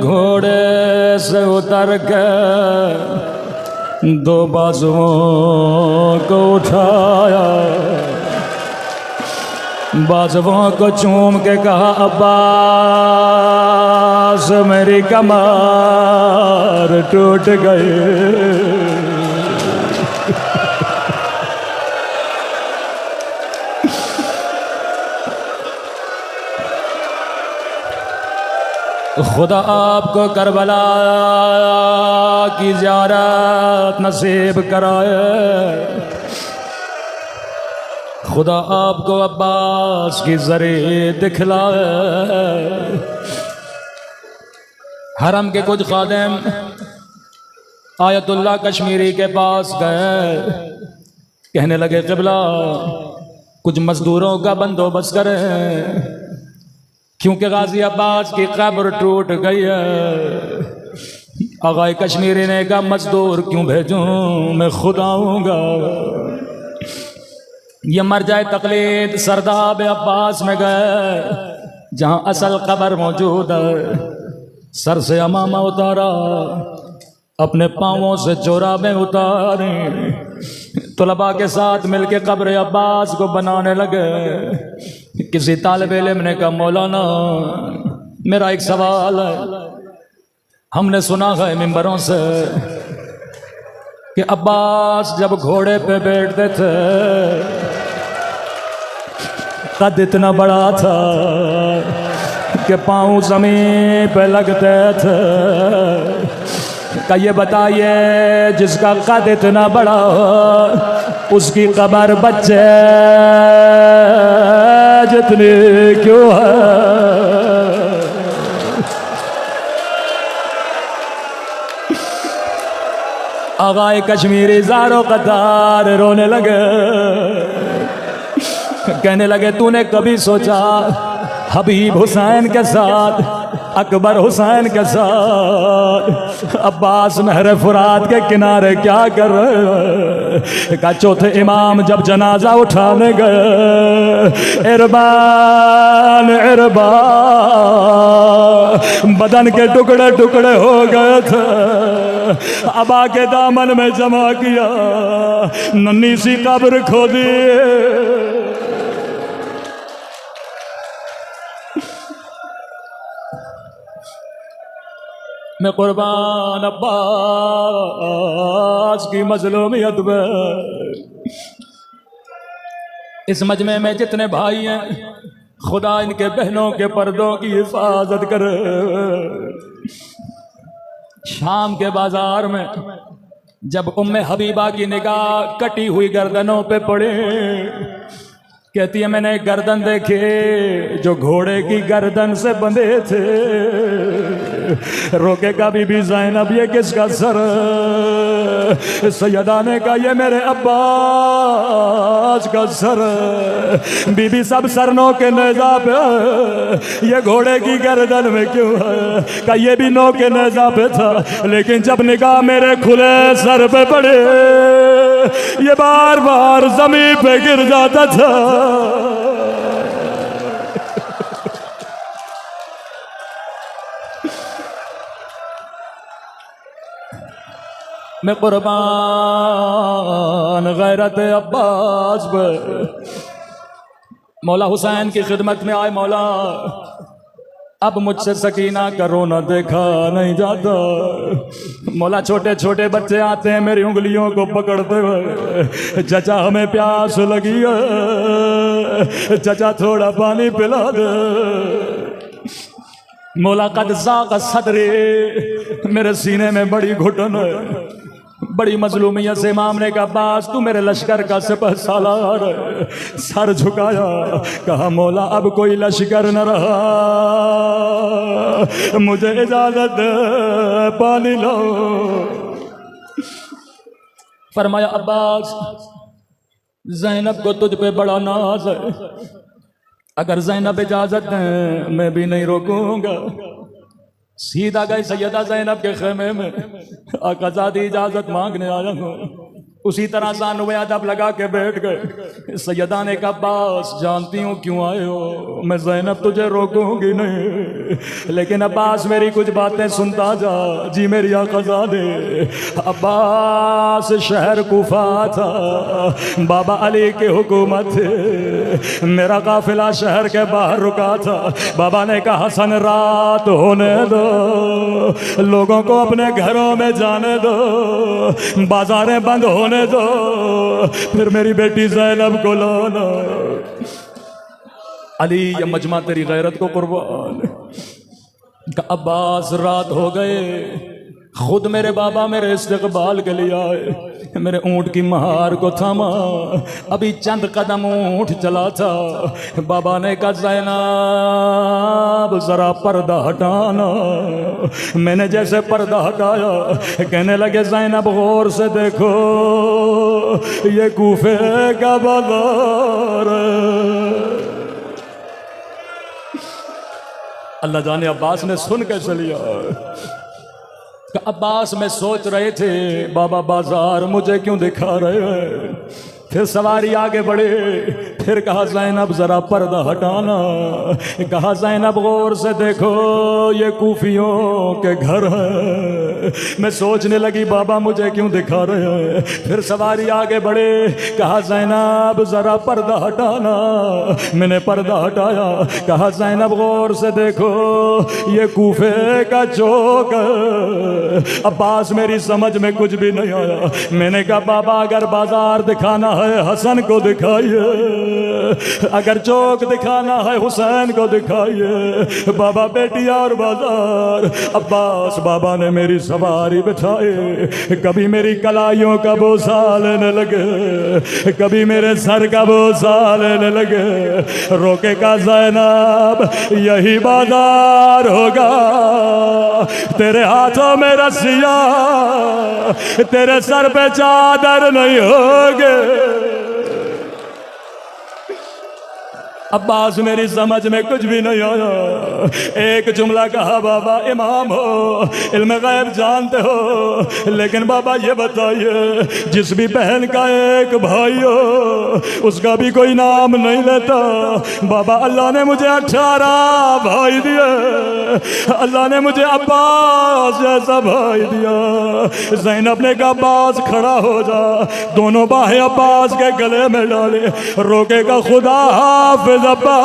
घोड़े से उतर के दो बाजुओं को उठाया, बाजुओं को चूम के कहा अब्बास मेरी कमर टूट गई। खुदा आपको करबला की ज़ियारत नसीब कराए, खुदा आपको अब्बास की ज़री दिखलाए। हरम के कुछ खादिम आयतुल्लाह कश्मीरी के पास गए, कहने लगे क़िबला कुछ मजदूरों का बंदोबस्त करें क्योंकि गाजी अब्बास की कब्र टूट गई है। आगाए कश्मीरी ने कहा मजदूर क्यों भेजूं, मैं खुद आऊँगा। ये मर जाए तकलीद सरदाब अब्बास में गए जहाँ असल कब्र मौजूद है। सर से अमामा उतारा, अपने पाँवों से जोराबें उतारी, तलबा के साथ मिलके कब्र अब्बास को बनाने लगे। किसी तालिब इल्म ने कहा मौलाना मेरा एक सवाल है, हमने सुना है मिंबरों से कि अब्बास जब घोड़े पे बैठते थे कद इतना बड़ा था कि पाँव जमीन पे लगते थे। का ये बताइए जिसका कद इतना बड़ा हो उसकी कब्र बच्चे जितनी क्यों है। आगाए कश्मीरी ज़ारो कतार रोने लगे, कहने लगे तूने कभी सोचा हबीब हुसैन के साथ, अकबर हुसैन के साथ अब्बास नहर फुरात के किनारे क्या कर रहे? का चौथे इमाम जब जनाजा उठाने गए, इरबान इरबान बदन के टुकड़े टुकड़े हो गए थे, अबा के दामन में जमा किया, नन्ही सी कब्र खोदी। मैं कुर्बान अब्बास की मजलूमियत में, इस मजमे में जितने भाई हैं, खुदा इनके बहनों के पर्दों की हिफाजत करे। शाम के बाजार में जब उम्मे हबीबा की निगाह कटी हुई गर्दनों पे पड़े, कहती है मैंने गर्दन देखे जो घोड़े की गर्दन से बंधे थे। रोकेगा बीबी ज़ैनब ये किसका सर? सैयदा ने कहा ये मेरे अब्बास का सर। बीबी सब सरनों के नेज़ा पे, ये घोड़े की गर्दन में क्यों है? कहा ये भी नौ के नेज़ा पे था, लेकिन जब निगाह मेरे खुले सर पे पड़े, ये बार बार जमीन पे गिर जाता था। मैं कुर्बान गैरत अब्बास पे मौला हुसैन की खिदमत में आए। मौला अब मुझसे सकीना का रोना देखा नहीं जाता। मौला छोटे छोटे बच्चे आते हैं मेरी उंगलियों को पकड़ते हुए, चचा हमें प्यास लगी है, चचा थोड़ा पानी पिला दे। मौला कद ज़ाक़ सदरी, मेरे सीने में बड़ी घुटन है, बड़ी मजलूमियत से इमाम ने कहा अब्बास तू मेरे लश्कर का सिपह सालार। सर झुकाया, कहा मौला अब कोई लश्कर न रहा, मुझे इजाजत दे, पानी लो। फरमाया अब्बास ज़ैनब को तुझ पे बड़ा नाज है, अगर ज़ैनब इजाजत दे मैं भी नहीं रोकूंगा। सीधा गए सैयदा ज़ैनब के खेमे में, आकाज़ादी इजाजत मांगने आया हूँ। उसी तरह सानू अदब लगा के बैठ गए। सैयदा ने कहा अब्बास जानती हूँ क्यों आए हो, मैं ज़ैनब तुझे रोकूंगी नहीं, लेकिन अब्बास मेरी कुछ बातें सुनता जा। जी मेरी आकाज़ादी, अब्बास शहर कूफा था, बाबा अली की हुकूमत थी, मेरा काफिला शहर के बाहर रुका था। बाबा ने कहा हसन रात होने दो, लोगों को अपने घरों में जाने दो, बाजारें बंद होने दो, फिर मेरी बेटी ज़ैनब को लाना। अली ये मजमा तेरी गैरत को कुर्बान। अब्बास रात हो गए, खुद मेरे बाबा मेरे इस्तकबाल के लिए आए, मेरे ऊंट की महार को थामा, अभी चंद कदम ऊंट चला था। बाबा ने कहा ज़ैनब जरा पर्दा हटाना। मैंने जैसे पर्दा हटाया, कहने लगे ज़ैनब गौर से देखो ये कूफे का बाजार। अल्लाह जाने अब्बास ने सुन कैसे लिया। अब्बास में सोच रहे थे बाबा बाजार मुझे क्यों दिखा रहे हैं। फिर सवारी आगे बढ़े, फिर कहा ज़ैनब जरा पर्दा हटाना। कहा ज़ैनब गौर से देखो ये कूफियों के घर है। मैं सोचने लगी बाबा मुझे क्यों दिखा रहे हैं। फिर सवारी आगे बढ़े, कहा ज़ैनब जरा पर्दा हटाना। मैंने पर्दा हटाया, कहा ज़ैनब गौर से देखो ये कूफे का चौक है। अब्बास मेरी समझ में कुछ भी नहीं आया। मैंने कहा बाबा अगर बाजार दिखाना है हसन को दिखाइए, अगर चौक दिखाना है हुसैन को दिखाइए। बाबा बेटी और बाजार। अब्बास बाबा ने मेरी सवारी बिठाए, कभी मेरी कलाइयों का बोझा लेने लगे, कभी मेरे सर का बोझा लेने लगे। रोके का ज़ैनब यही बाजार होगा, तेरे हाथों में रस्सियां, तेरे सर पे चादर नहीं होगे। अब्बास मेरी समझ में कुछ भी नहीं आया। एक जुमला कहा, बाबा इमाम हो, इल्म गैब जानते हो, लेकिन बाबा ये बताइए, जिस भी बहन का एक भाई हो उसका भी कोई नाम नहीं लेता। बाबा अल्लाह ने मुझे 18 भाई दिए, अल्लाह ने मुझे अब्बास जैसा भाई दिया। ज़ैनब ने कहा अब्बास खड़ा हो जा, दोनों बाहें अब्बास के गले में डाले, रोकेगा खुदा हाफिज अब्बा।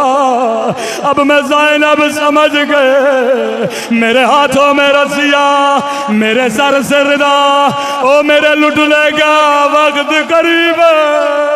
अब मैं ज़ैनब समझ गए, मेरे हाथों में रसिया, मेरे सर से रिदा, ओ मेरे लुटने का वक्त करीब है।